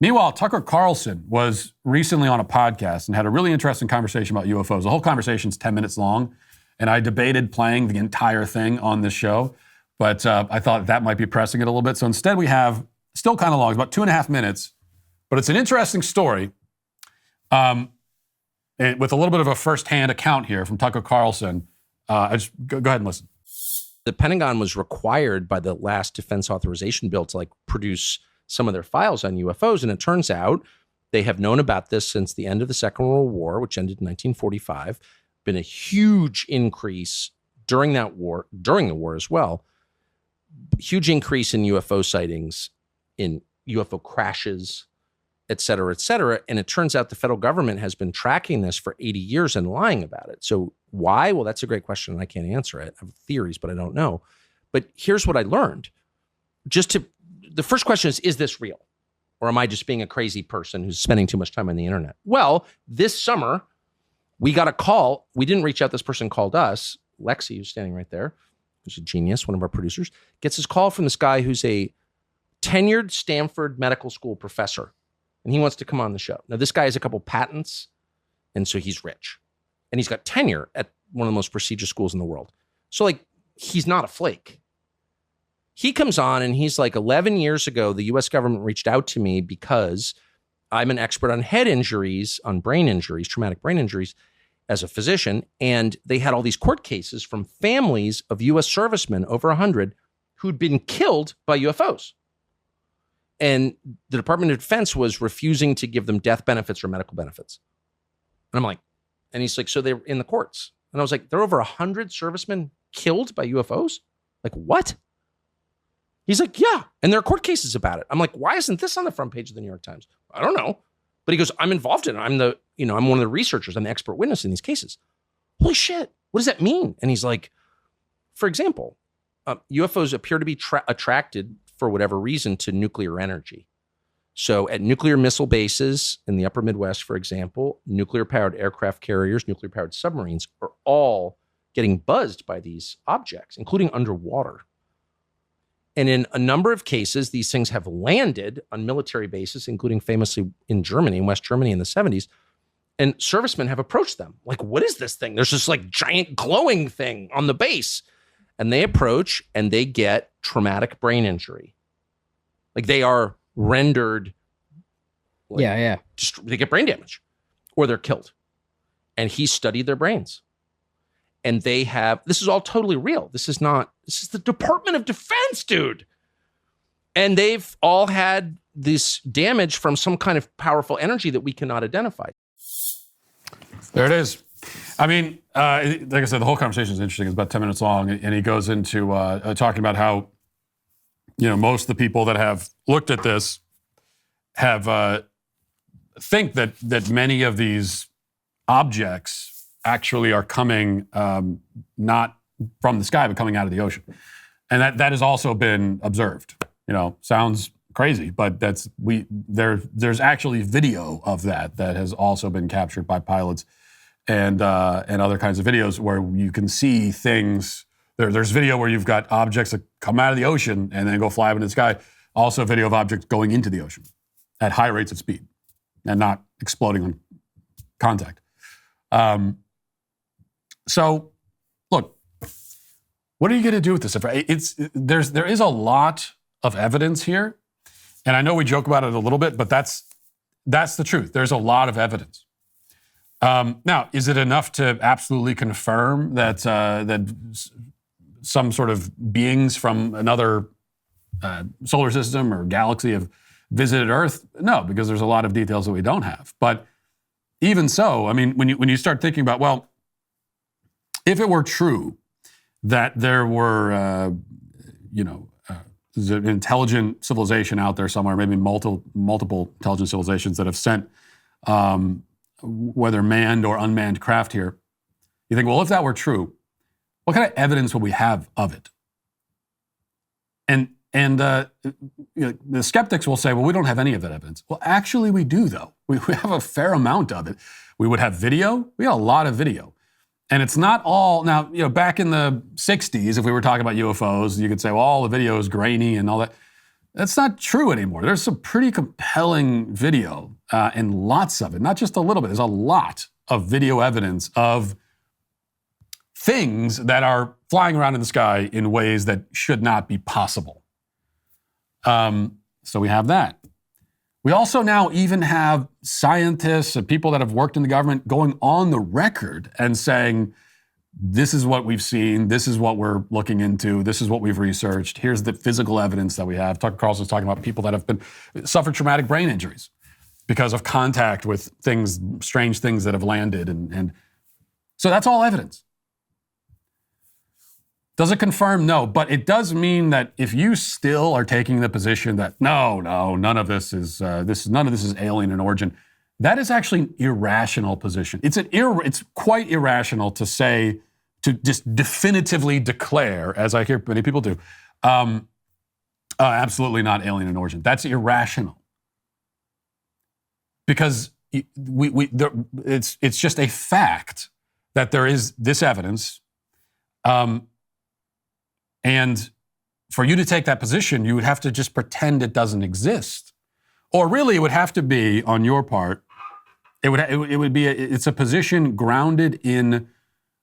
Meanwhile, Tucker Carlson was recently on a podcast and had a really interesting conversation about UFOs. The whole conversation's 10 minutes long, and I debated playing the entire thing on this show, but I thought that might be pressing it a little bit. So instead we have, still kind of long, about 2.5 minutes, but it's an interesting story with a little bit of a firsthand account here from Tucker Carlson. Go ahead and listen. The Pentagon was required by the last defense authorization bill to produce some of their files on UFOs. And it turns out they have known about this since the end of the Second World War, which ended in 1945. Been a huge increase during that war, during the war as well. Huge increase in UFO sightings, in UFO crashes, et cetera, et cetera. And it turns out the federal government has been tracking this for 80 years and lying about it. So why? Well, that's a great question, and I can't answer it. I have theories, but I don't know. But here's what I learned. The first question is this real? Or am I just being a crazy person who's spending too much time on the internet? Well, this summer, we got a call. We didn't reach out. This person called us. Lexi, who's standing right there, who's a genius, one of our producers, gets his call from this guy who's a tenured Stanford medical school professor. And he wants to come on the show. Now, this guy has a couple patents, and so he's rich. And he's got tenure at one of the most prestigious schools in the world. So, he's not a flake. He comes on, and he's 11 years ago, the U.S. government reached out to me because I'm an expert on head injuries, on brain injuries, traumatic brain injuries, as a physician. And they had all these court cases from families of U.S. servicemen, over 100, who'd been killed by UFOs. And the Department of Defense was refusing to give them death benefits or medical benefits. And I'm like, and he's like, so they're in the courts. And I was like, there are over 100 servicemen killed by UFOs? What? He's like, yeah. And there are court cases about it. I'm like, why isn't this on the front page of the New York Times? I don't know. But he goes, I'm involved in it. I'm one of the researchers. I'm the expert witness in these cases. Holy shit. What does that mean? And he's like, for example, UFOs appear to be attracted for whatever reason to nuclear energy. So at nuclear missile bases in the upper Midwest, for example, nuclear-powered aircraft carriers, nuclear-powered submarines are all getting buzzed by these objects, including underwater. And in a number of cases, these things have landed on military bases, including famously in Germany, in West Germany in the 70s. And servicemen have approached them. Like, what is this thing? There's this like giant glowing thing on the base. And they approach and they get traumatic brain injury. Like they are rendered. Like, they get brain damage or they're killed. And he studied their brains. And they have, this is all totally real. This is the Department of Defense, dude. And they've all had this damage from some kind of powerful energy that we cannot identify. There it is. I mean, like I said, the whole conversation is interesting. It's about 10 minutes long. And he goes into talking about how, most of the people that have looked at this have think that many of these objects actually are coming not from the sky, but coming out of the ocean. And that has also been observed. Sounds crazy, but there's actually video of that has also been captured by pilots and other kinds of videos where you can see things. There's video where you've got objects that come out of the ocean and then go fly up into the sky. Also video of objects going into the ocean at high rates of speed and not exploding on contact. So, look, what are you going to do with this? There is a lot of evidence here, and I know we joke about it a little bit, but that's the truth. There's a lot of evidence. Now, is it enough to absolutely confirm that some sort of beings from another solar system or galaxy have visited Earth? No, because there's a lot of details that we don't have. But even so, I mean, when you start thinking about, well, if it were true that there were, there's an intelligent civilization out there somewhere, maybe multiple intelligent civilizations that have sent, whether manned or unmanned craft here, you think, well, if that were true, what kind of evidence would we have of it? And the skeptics will say, well, we don't have any of that evidence. Well, actually, we do, though. We have a fair amount of it. We would have video. We got a lot of video. And it's not all, now, back in the 60s, if we were talking about UFOs, you could say, well, all the video is grainy and all that. That's not true anymore. There's some pretty compelling video and lots of it, not just a little bit. There's a lot of video evidence of things that are flying around in the sky in ways that should not be possible. So we have that. We also now even have scientists and people that have worked in the government going on the record and saying, this is what we've seen, this is what we're looking into, this is what we've researched, here's the physical evidence that we have. Tucker Carlson's talking about people that have suffered traumatic brain injuries because of contact with things, strange things that have landed. And so that's all evidence. Does it confirm? No, but it does mean that if you still are taking the position that no, none of this is alien in origin, that is actually an irrational position. It's quite irrational to say, to just definitively declare, as I hear many people do, absolutely not alien in origin. That's irrational because it's just a fact that there is this evidence. And for you to take that position, you would have to just pretend it doesn't exist. Or really, it would have to be, on your part, it's a position grounded in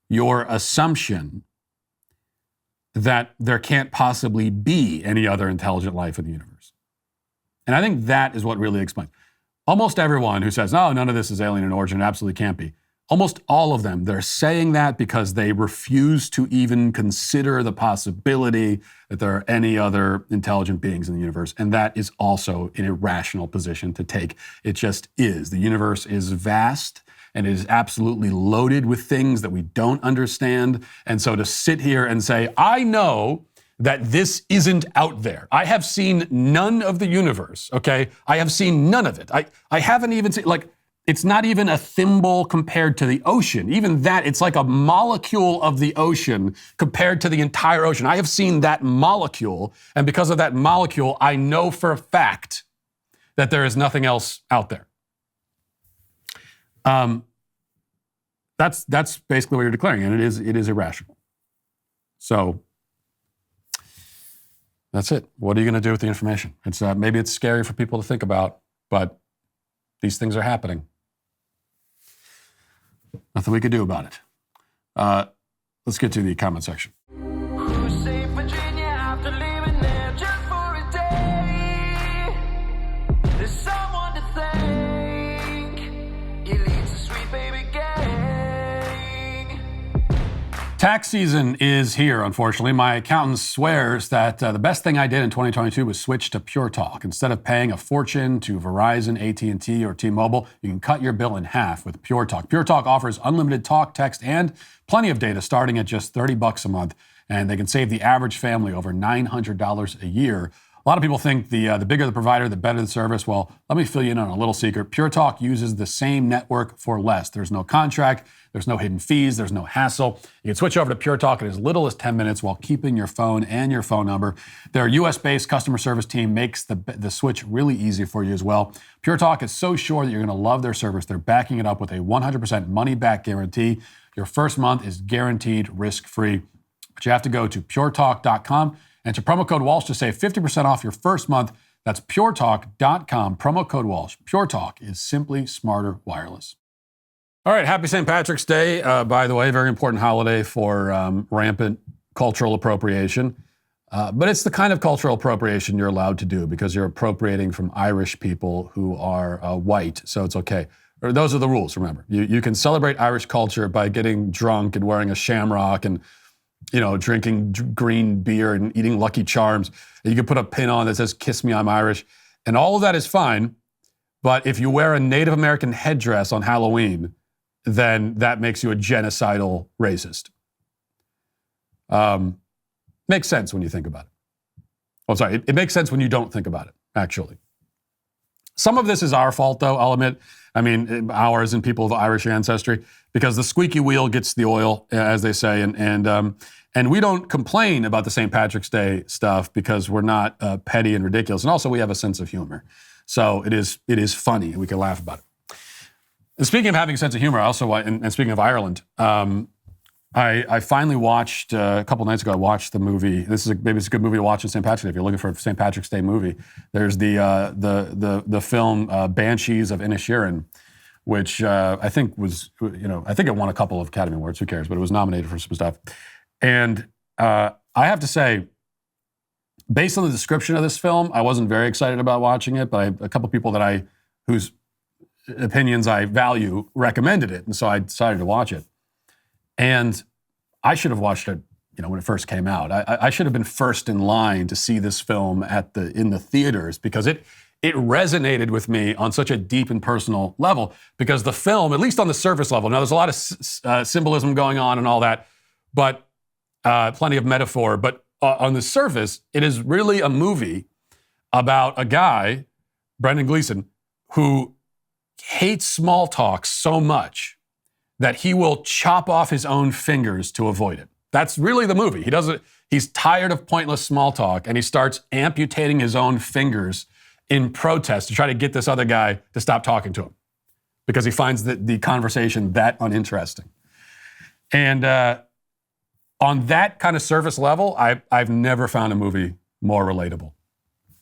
your assumption that there can't possibly be any other intelligent life in the universe. And I think that is what really explains. Almost everyone who says, no, none of this is alien in origin, it absolutely can't be. Almost all of them, they're saying that because they refuse to even consider the possibility that there are any other intelligent beings in the universe. And that is also an irrational position to take. It just is. The universe is vast and it is absolutely loaded with things that we don't understand. And so to sit here and say, I know that this isn't out there. I have seen none of the universe, okay? I have seen none of it. I haven't even seen, it's not even a thimble compared to the ocean. Even that, it's like a molecule of the ocean compared to the entire ocean. I have seen that molecule, and because of that molecule, I know for a fact that there is nothing else out there. That's basically what you're declaring, and it is irrational. So that's it. What are you going to do with the information? It's maybe it's scary for people to think about, but these things are happening. Nothing we could do about it. Let's get to the comment section. Tax season is here, unfortunately. My accountant swears that the best thing I did in 2022 was switch to Pure Talk. Instead of paying a fortune to Verizon, AT&T, or T-Mobile, you can cut your bill in half with Pure Talk. Pure Talk offers unlimited talk, text, and plenty of data starting at just $30 a month, and they can save the average family over $900 a year. A lot of people think the bigger the provider, the better the service. Well, let me fill you in on a little secret. Pure Talk uses the same network for less. There's no contract, there's no hidden fees, there's no hassle. You can switch over to Pure Talk in as little as 10 minutes while keeping your phone and your phone number. Their US-based customer service team makes the switch really easy for you as well. Pure Talk is so sure that you're going to love their service. They're backing it up with a 100% money-back guarantee. Your first month is guaranteed risk-free. But you have to go to puretalk.com. Enter promo code Walsh to save 50% off your first month. That's puretalk.com, promo code Walsh. Pure Talk is simply smarter wireless. All right, happy St. Patrick's Day, by the way, very important holiday for rampant cultural appropriation. But it's the kind of cultural appropriation you're allowed to do because you're appropriating from Irish people who are white, so it's okay. Or those are the rules, remember. You can celebrate Irish culture by getting drunk and wearing a shamrock and drinking green beer and eating Lucky Charms. And you can put a pin on that says, "Kiss me, I'm Irish." And all of that is fine. But if you wear a Native American headdress on Halloween, then that makes you a genocidal racist. Makes sense when you think about it. Oh, sorry. It makes sense when you don't think about it, actually. Some of this is our fault, though, I'll admit. I mean, ours and people of Irish ancestry, because the squeaky wheel gets the oil, as they say, and we don't complain about the St. Patrick's Day stuff because we're not petty and ridiculous, and also we have a sense of humor, so it is funny. We can laugh about it. And speaking of having a sense of humor, and speaking of Ireland, I finally watched a couple nights ago. I watched the movie. Maybe it's a good movie to watch on St. Patrick's Day if you're looking for a St. Patrick's Day movie. There's the film Banshees of Inisherin, which I think I think it won a couple of Academy Awards. Who cares? But it was nominated for some stuff. And I have to say, based on the description of this film, I wasn't very excited about watching it. But a couple of people whose opinions I value recommended it, and so I decided to watch it. And I should have watched it, when it first came out. I should have been first in line to see this film in the theaters because it resonated with me on such a deep and personal level. Because the film, at least on the surface level, now there's a lot of symbolism going on and all that, but plenty of metaphor. But on the surface, it is really a movie about a guy, Brendan Gleeson, who hates small talk so much that he will chop off his own fingers to avoid it. That's really the movie. He's tired of pointless small talk, and he starts amputating his own fingers in protest to try to get this other guy to stop talking to him because he finds the conversation that uninteresting. And on that kind of surface level, I've never found a movie more relatable.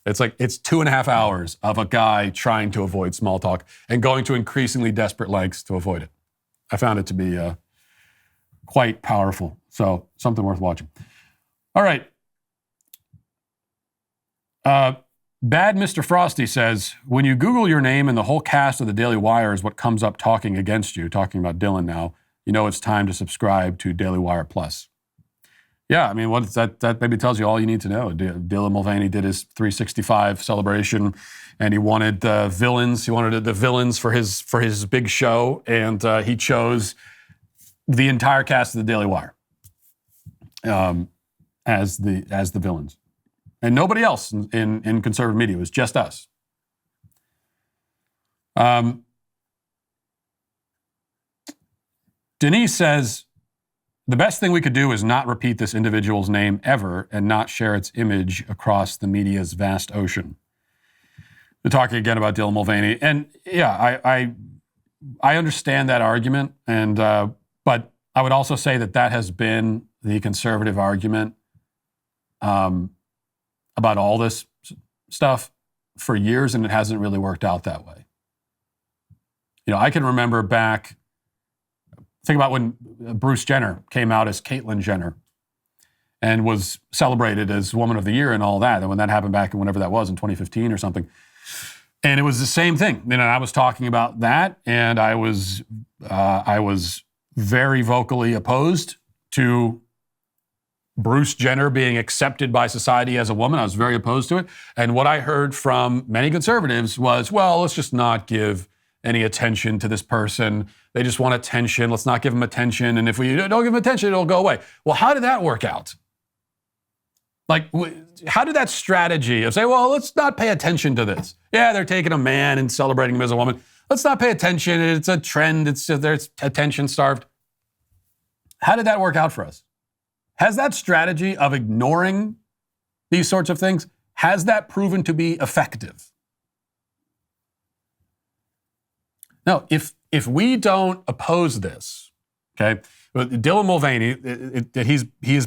It's 2.5 hours of a guy trying to avoid small talk and going to increasingly desperate lengths to avoid it. I found it to be quite powerful, so something worth watching. All right. Bad Mr. Frosty says, when you Google your name and the whole cast of the Daily Wire is what comes up talking against you, talking about Dylan now, it's time to subscribe to Daily Wire Plus. Yeah, I mean, that maybe tells you all you need to know. Dylan Mulvaney did his 365 celebration, and he wanted villains. He wanted the villains for his big show, and he chose the entire cast of the Daily Wire as the villains, and nobody else in conservative media. It was just us. Denise says, the best thing we could do is not repeat this individual's name ever and not share its image across the media's vast ocean. They're talking again about Dylan Mulvaney. And yeah, I understand that argument. And But I would also say that has been the conservative argument about all this stuff for years, and it hasn't really worked out that way. I can remember back, think about when Bruce Jenner came out as Caitlyn Jenner and was celebrated as Woman of the Year and all that. And when that happened back in whenever that was, in 2015 or something. And it was the same thing. I was talking about that, and I was very vocally opposed to Bruce Jenner being accepted by society as a woman. I was very opposed to it. And what I heard from many conservatives was, well, let's just not give any attention to this person. They just want attention. Let's not give them attention. And if we don't give them attention, it'll go away. Well, how did that work out? Like, how did that strategy of say, well, let's not pay attention to this. Yeah, they're taking a man and celebrating him as a woman. Let's not pay attention. It's a trend. They're attention starved. How did that work out for us? Has that strategy of ignoring these sorts of things, has that proven to be effective? No, if we don't oppose this, okay, Dylan Mulvaney, he's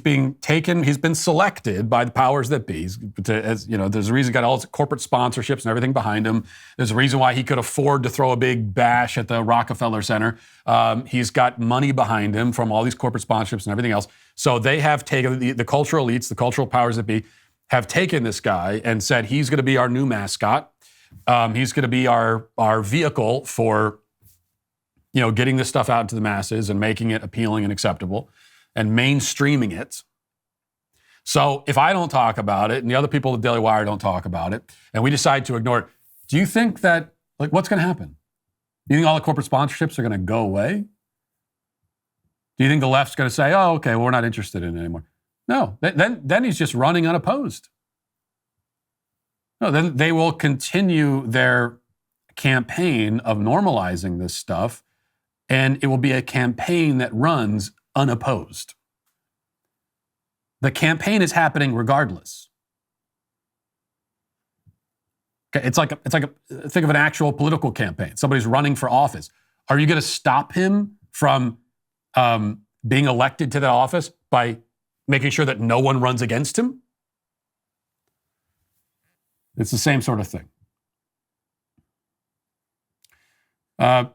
been selected by the powers that be. There's a reason he's got all his corporate sponsorships and everything behind him. There's a reason why he could afford to throw a big bash at the Rockefeller Center. He's got money behind him from all these corporate sponsorships and everything else. So they have taken, the cultural elites, the cultural powers that be, have taken this guy and said he's going to be our new mascot. He's going to be our vehicle for getting this stuff out to the masses and making it appealing and acceptable and mainstreaming it. So if I don't talk about it and the other people at DailyWire don't talk about it and we decide to ignore it, do you think that, what's going to happen? Do you think all the corporate sponsorships are going to go away? Do you think the left's going to say, oh, okay, well, we're not interested in it anymore? No, then he's just running unopposed. No, then they will continue their campaign of normalizing this stuff, and it will be a campaign that runs unopposed. The campaign is happening regardless. Okay, it's like think of an actual political campaign. Somebody's running for office. Are you going to stop him from being elected to that office by making sure that no one runs against him? It's the same sort of thing.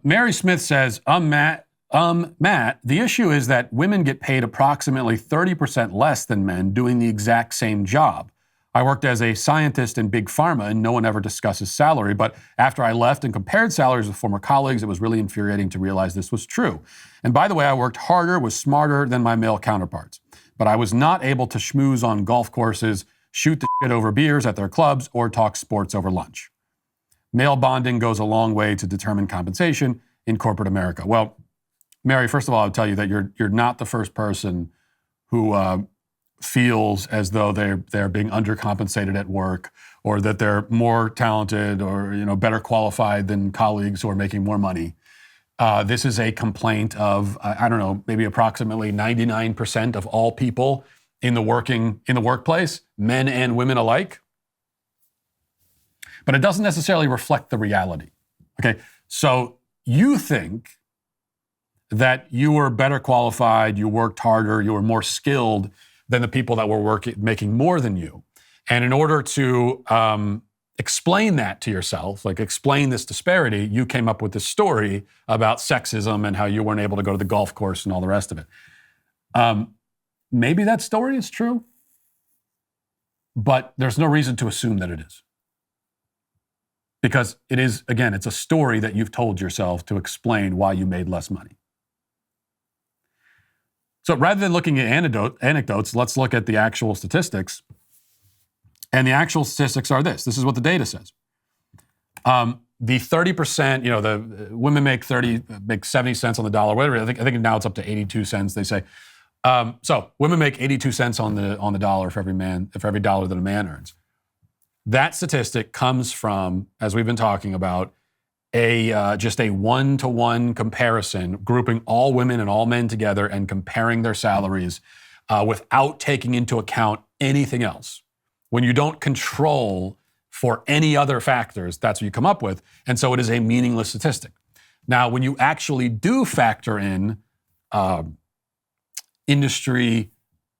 Mary Smith says, Matt, the issue is that women get paid approximately 30% less than men doing the exact same job. I worked as a scientist in big pharma and no one ever discusses salary, but after I left and compared salaries with former colleagues, it was really infuriating to realize this was true. And by the way, I worked harder, was smarter than my male counterparts, but I was not able to schmooze on golf courses, shoot the shit over beers at their clubs, or talk sports over lunch. Male bonding goes a long way to determine compensation in corporate America. Well, Mary, first of all, I'll tell you that you're not the first person who feels as though they're being undercompensated at work, or that they're more talented or better qualified than colleagues who are making more money. This is a complaint of I don't know, maybe approximately 99% of all people in the workplace, men and women alike. But it doesn't necessarily reflect the reality. Okay, so you think that you were better qualified, you worked harder, you were more skilled than the people that were making more than you. And in order to explain that to yourself, explain this disparity, you came up with this story about sexism and how you weren't able to go to the golf course and all the rest of it. Maybe that story is true, but there's no reason to assume that it is. Because it is, again, it's a story that you've told yourself to explain why you made less money. So rather than looking at anecdotes, let's look at the actual statistics. And the actual statistics are this. This is what the data says. The 30%, the women make 70 cents on the dollar, whatever. I think now it's up to 82 cents, they say. So women make 82 cents on the dollar for every dollar that a man earns. That statistic comes from, as we've been talking about, just a one-to-one comparison, grouping all women and all men together and comparing their salaries without taking into account anything else. When you don't control for any other factors, that's what you come up with. And so it is a meaningless statistic. Now, when you actually do factor in industry,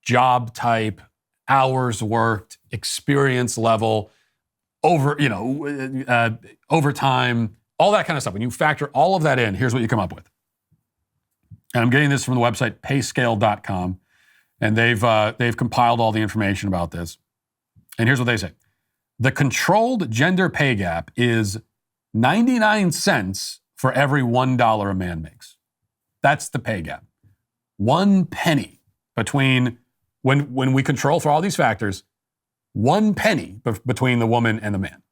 job type, hours worked, experience level, overtime, all that kind of stuff. When you factor all of that in, here's what you come up with. And I'm getting this from the website payscale.com, and they've compiled all the information about this. And here's what they say. The controlled gender pay gap is 99 cents for every $1 a man makes. That's the pay gap. 1 penny between, when we control for all these factors, 1 penny between the woman and the man.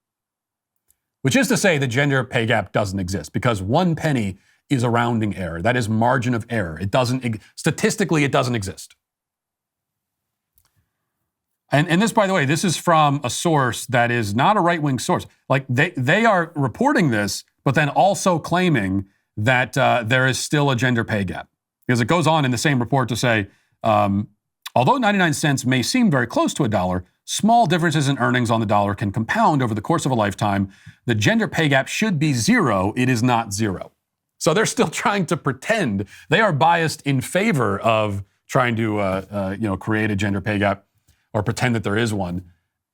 Which is to say the gender pay gap doesn't exist, because 1 penny is a rounding error. That is margin of error. Statistically, it doesn't exist. And this, by the way, this is from a source that is not a right-wing source. Like, they are reporting this, but then also claiming that there is still a gender pay gap. Because it goes on in the same report to say, although 99 cents may seem very close to $1, small differences in earnings on the dollar can compound over the course of a lifetime. The gender pay gap should be 0. It is not 0. So they're still trying to pretend. They are biased in favor of trying to create a gender pay gap, or pretend that there is one.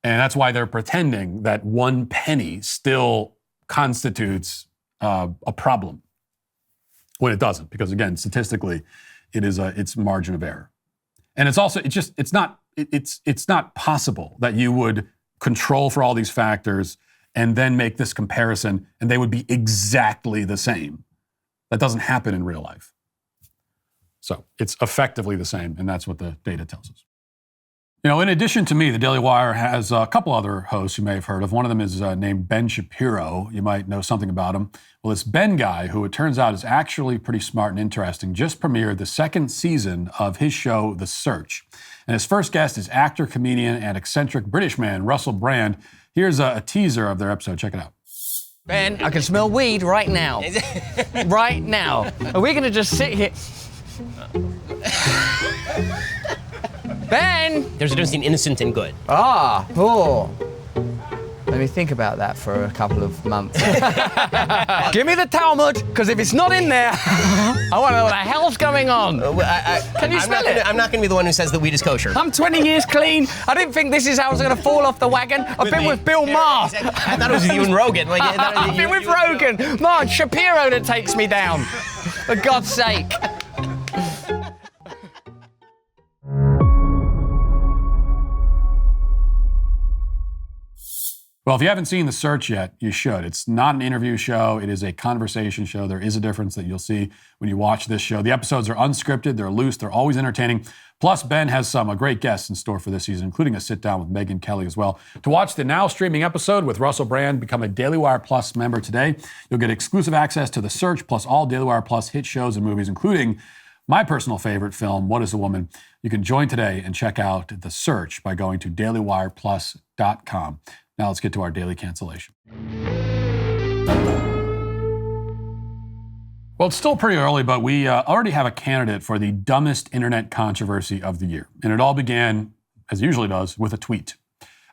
And that's why they're pretending that 1 penny still constitutes a problem, when it doesn't, because again, statistically, it's margin of error. And it's also, it's not possible that you would control for all these factors and then make this comparison and they would be exactly the same. That doesn't happen in real life. So it's effectively the same, and that's what the data tells us. In addition to me, the Daily Wire has a couple other hosts you may have heard of. One of them is named Ben Shapiro. You might know something about him. Well, this Ben guy, who it turns out is actually pretty smart and interesting, just premiered the 2nd season of his show, The Search. And his first guest is actor, comedian, and eccentric British man, Russell Brand. Here's a teaser of their episode. Check it out. Ben, I can smell weed right now. Right now. Are we going to just sit here? Ben! There's a difference between innocent and good. Oh. Let me think about that for a couple of months. Give me the Talmud, because if it's not in there, I want to know what the hell's going on. Can you smell it? I'm not going to be the one who says that weed is kosher. I'm 20 years clean. I didn't think this is how I was going to fall off the wagon. I've been with Bill Maher. Exactly. I thought it was you and Rogan. I've been with Rogan. Mark Shapiro that takes me down. For God's sake. Well, if you haven't seen The Search yet, you should. It's not an interview show. It is a conversation show. There is a difference that you'll see when you watch this show. The episodes are unscripted. They're loose. They're always entertaining. Plus, Ben has some great guests in store for this season, including a sit-down with Megyn Kelly as well. To watch the now streaming episode with Russell Brand, become a Daily Wire Plus member today. You'll get exclusive access to The Search, plus all Daily Wire Plus hit shows and movies, including my personal favorite film, What is a Woman? You can join today and check out The Search by going to DailyWirePlus.com. Now let's get to our daily cancellation. Well, it's still pretty early, but we already have a candidate for the dumbest internet controversy of the year. And it all began, as it usually does, with a tweet.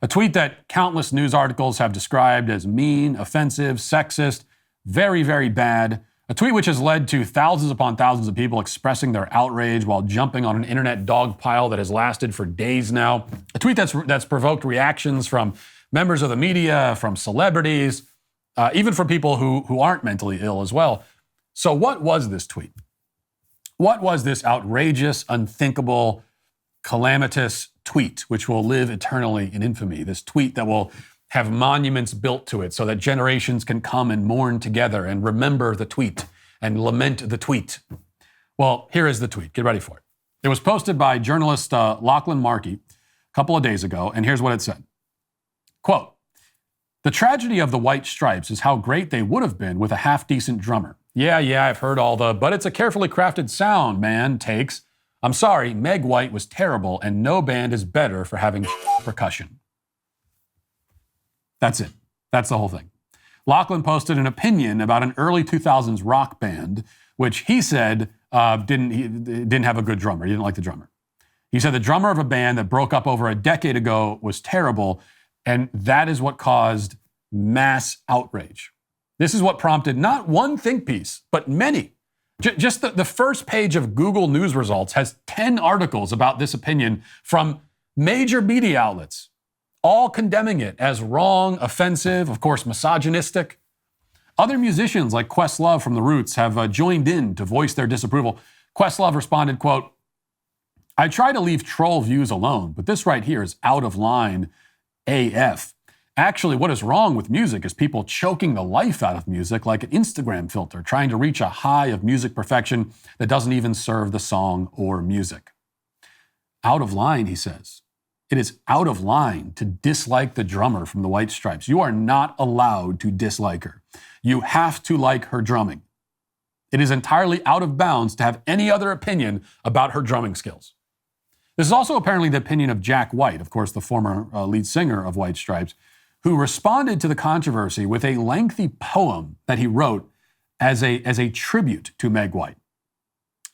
A tweet that countless news articles have described as mean, offensive, sexist, very, very bad. A tweet which has led to thousands upon thousands of people expressing their outrage while jumping on an internet dog pile that has lasted for days now. A tweet that's provoked reactions from members of the media, from celebrities, even from people who aren't mentally ill as well. So what was this tweet? What was this outrageous, unthinkable, calamitous tweet, which will live eternally in infamy? This tweet that will have monuments built to it so that generations can come and mourn together and remember the tweet and lament the tweet. Well, here is the tweet. Get ready for it. It was posted by journalist Lachlan Markay a couple of days ago, and here's what it said. Quote, "The tragedy of the White Stripes is how great they would have been with a half-decent drummer. Yeah, I've heard all the, but it's a carefully crafted sound, man, takes. I'm sorry, Meg White was terrible, and no band is better for having percussion." That's it. That's the whole thing. Lachlan posted an opinion about an early 2000s rock band, which he said didn't have a good drummer. He didn't like the drummer. He said the drummer of a band that broke up over a decade ago was terrible, and that is what caused mass outrage. This is what prompted not one think piece, but many. Just the first page of Google News results has 10 articles about this opinion from major media outlets, all condemning it as wrong, offensive, of course, misogynistic. Other musicians like Questlove from The Roots have joined in to voice their disapproval. Questlove responded, quote, "I try to leave troll views alone, but this right here is out of line AF. Actually, what is wrong with music is people choking the life out of music like an Instagram filter, trying to reach a high of music perfection that doesn't even serve the song or music." Out of line, he says. It is out of line to dislike the drummer from the White Stripes. You are not allowed to dislike her. You have to like her drumming. It is entirely out of bounds to have any other opinion about her drumming skills. This is also apparently the opinion of Jack White, of course, the former lead singer of White Stripes, who responded to the controversy with a lengthy poem that he wrote as a tribute to Meg White.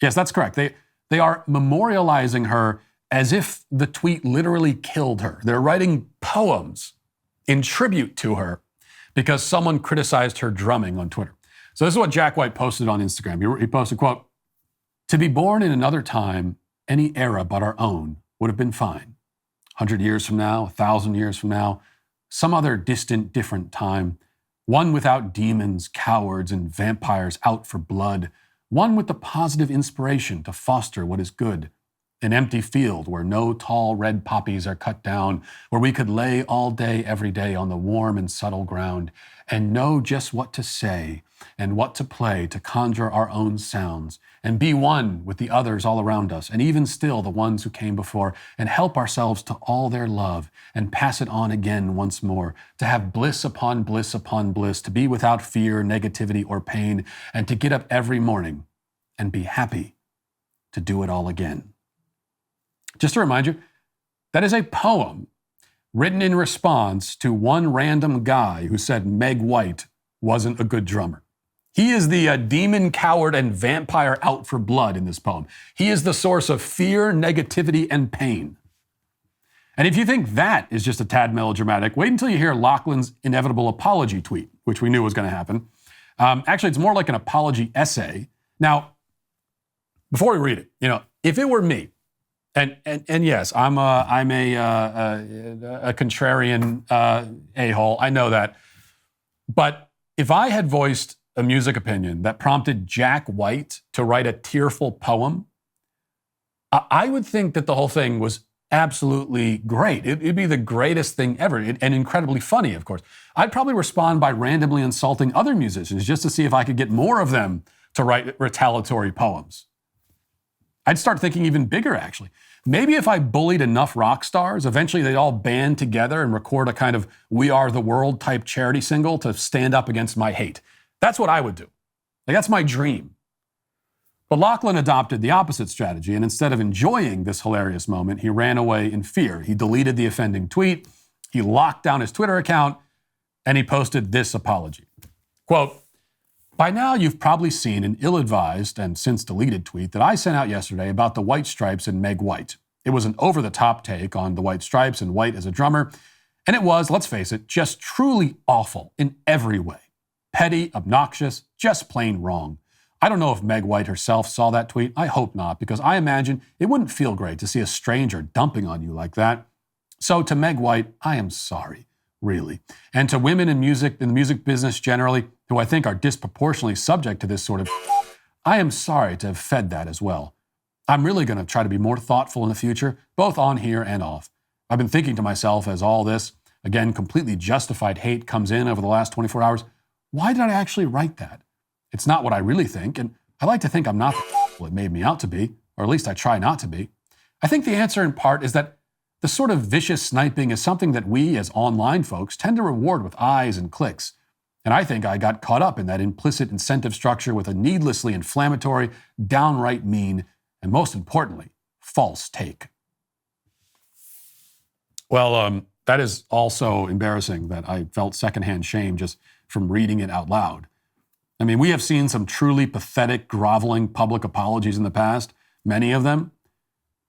Yes, that's correct. They are memorializing her as if the tweet literally killed her. They're writing poems in tribute to her because someone criticized her drumming on Twitter. So this is what Jack White posted on Instagram. He posted, quote, "To be born in another time, any era but our own, would have been fine. 100 years from now, 1,000 years from now, some other distant, different time, one without demons, cowards, and vampires out for blood, one with the positive inspiration to foster what is good, an empty field where no tall red poppies are cut down, where we could lay all day, every day on the warm and subtle ground and know just what to say and what to play to conjure our own sounds and be one with the others all around us and even still the ones who came before and help ourselves to all their love and pass it on again once more, to have bliss upon bliss upon bliss, to be without fear, negativity, or pain, and to get up every morning and be happy to do it all again." Just to remind you, that is a poem written in response to one random guy who said Meg White wasn't a good drummer. He is the demon, coward, and vampire out for blood in this poem. He is the source of fear, negativity, and pain. And if you think that is just a tad melodramatic, wait until you hear Lachlan's inevitable apology tweet, which we knew was going to happen. Actually, it's more like an apology essay. Now, before we read it, if it were me, and yes, I'm a contrarian a-hole. I know that. But if I had voiced a music opinion that prompted Jack White to write a tearful poem, I would think that the whole thing was absolutely great. It'd be the greatest thing ever, and incredibly funny, of course. I'd probably respond by randomly insulting other musicians just to see if I could get more of them to write retaliatory poems. I'd start thinking even bigger, actually. Maybe if I bullied enough rock stars, eventually they'd all band together and record a kind of We Are the World type charity single to stand up against my hate. That's what I would do. That's my dream. But Lachlan adopted the opposite strategy, and instead of enjoying this hilarious moment, he ran away in fear. He deleted the offending tweet, he locked down his Twitter account, and he posted this apology. Quote, "By now, you've probably seen an ill-advised and since deleted tweet that I sent out yesterday about the White Stripes and Meg White. It was an over-the-top take on the White Stripes and White as a drummer, and it was, let's face it, just truly awful in every way. Petty, obnoxious, just plain wrong. I don't know if Meg White herself saw that tweet. I hope not, because I imagine it wouldn't feel great to see a stranger dumping on you like that. So to Meg White, I am sorry. Really. And to women in music, in the music business generally, who I think are disproportionately subject to this sort of, I am sorry to have fed that as well. I'm really going to try to be more thoughtful in the future, both on here and off. I've been thinking to myself as all this, again, completely justified hate comes in over the last 24 hours, why did I actually write that? It's not what I really think, and I like to think I'm not the it made me out to be, or at least I try not to be. I think the answer in part is that the sort of vicious sniping is something that we as online folks tend to reward with eyes and clicks. And I think I got caught up in that implicit incentive structure with a needlessly inflammatory, downright mean, and most importantly, false take. Well, that is also embarrassing that I felt secondhand shame just from reading it out loud. I mean, we have seen some truly pathetic, groveling public apologies in the past, many of them.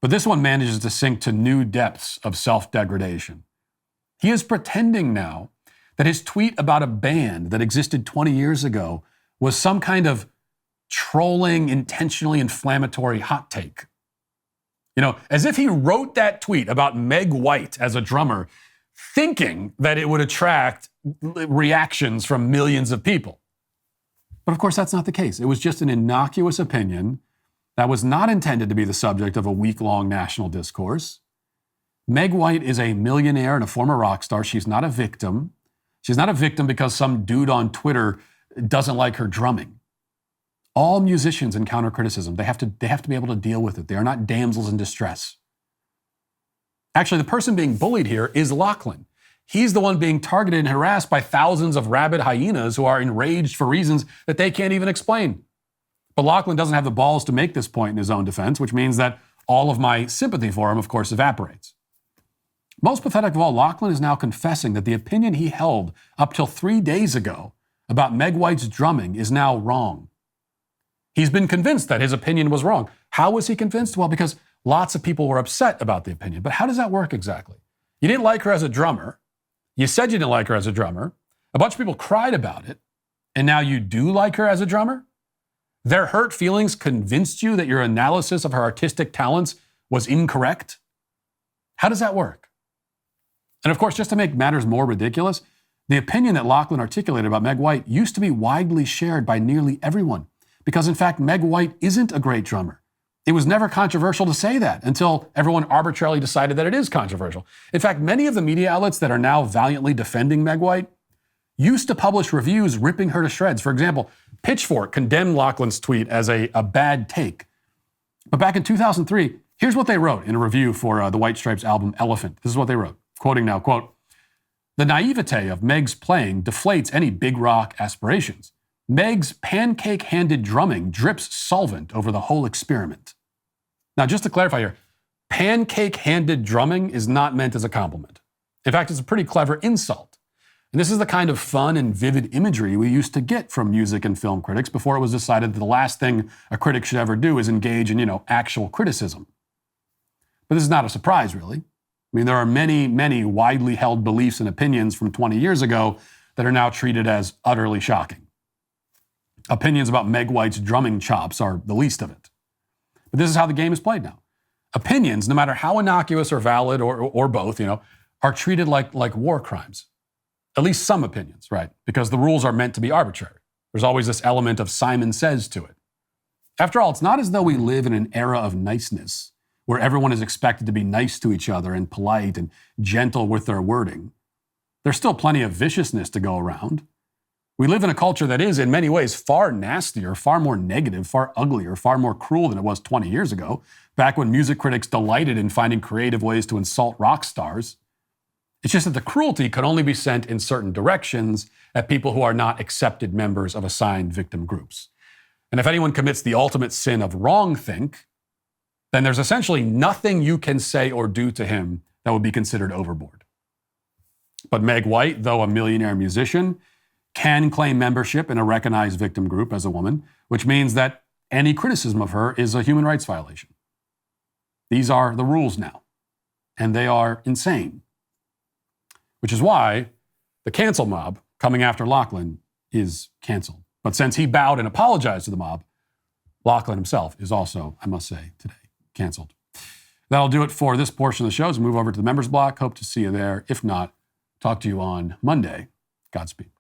But this one manages to sink to new depths of self-degradation. He is pretending now that his tweet about a band that existed 20 years ago was some kind of trolling, intentionally inflammatory hot take. You know, as if he wrote that tweet about Meg White as a drummer, thinking that it would attract reactions from millions of people. But of course, that's not the case. It was just an innocuous opinion that was not intended to be the subject of a week-long national discourse. Meg White is a millionaire and a former rock star. She's not a victim. She's not a victim because some dude on Twitter doesn't like her drumming. All musicians encounter criticism. They have to be able to deal with it. They are not damsels in distress. Actually, the person being bullied here is Lachlan. He's the one being targeted and harassed by thousands of rabid hyenas who are enraged for reasons that they can't even explain. But Lachlan doesn't have the balls to make this point in his own defense, which means that all of my sympathy for him, of course, evaporates. Most pathetic of all, Lachlan is now confessing that the opinion he held up till 3 days ago about Meg White's drumming is now wrong. He's been convinced that his opinion was wrong. How was he convinced? Well, because lots of people were upset about the opinion. But how does that work exactly? You didn't like her as a drummer. You said you didn't like her as a drummer. A bunch of people cried about it. And now you do like her as a drummer? Their hurt feelings convinced you that your analysis of her artistic talents was incorrect? How does that work? And of course, just to make matters more ridiculous, the opinion that Lachlan articulated about Meg White used to be widely shared by nearly everyone. Because in fact, Meg White isn't a great drummer. It was never controversial to say that until everyone arbitrarily decided that it is controversial. In fact, many of the media outlets that are now valiantly defending Meg White used to publish reviews ripping her to shreds. For example, Pitchfork condemned Lachlan's tweet as a bad take. But back in 2003, here's what they wrote in a review for the White Stripes album Elephant. This is what they wrote, quoting now, quote, "The naivete of Meg's playing deflates any big rock aspirations. Meg's pancake-handed drumming drips solvent over the whole experiment." Now, just to clarify here, pancake-handed drumming is not meant as a compliment. In fact, it's a pretty clever insult. And this is the kind of fun and vivid imagery we used to get from music and film critics before it was decided that the last thing a critic should ever do is engage in, actual criticism. But this is not a surprise, really. I mean, there are many, many widely held beliefs and opinions from 20 years ago that are now treated as utterly shocking. Opinions about Meg White's drumming chops are the least of it. But this is how the game is played now. Opinions, no matter how innocuous or valid or both, are treated like war crimes. At least some opinions, right? Because the rules are meant to be arbitrary. There's always this element of Simon Says to it. After all, it's not as though we live in an era of niceness where everyone is expected to be nice to each other and polite and gentle with their wording. There's still plenty of viciousness to go around. We live in a culture that is, in many ways, far nastier, far more negative, far uglier, far more cruel than it was 20 years ago, back when music critics delighted in finding creative ways to insult rock stars. It's just that the cruelty could only be sent in certain directions at people who are not accepted members of assigned victim groups. And if anyone commits the ultimate sin of wrongthink, then there's essentially nothing you can say or do to him that would be considered overboard. But Meg White, though a millionaire musician, can claim membership in a recognized victim group as a woman, which means that any criticism of her is a human rights violation. These are the rules now, and they are insane. Which is why the cancel mob coming after Lachlan is canceled. But since he bowed and apologized to the mob, Lachlan himself is also, I must say, today canceled. That'll do it for this portion of the show. As we move over to the members block, hope to see you there. If not, talk to you on Monday. Godspeed.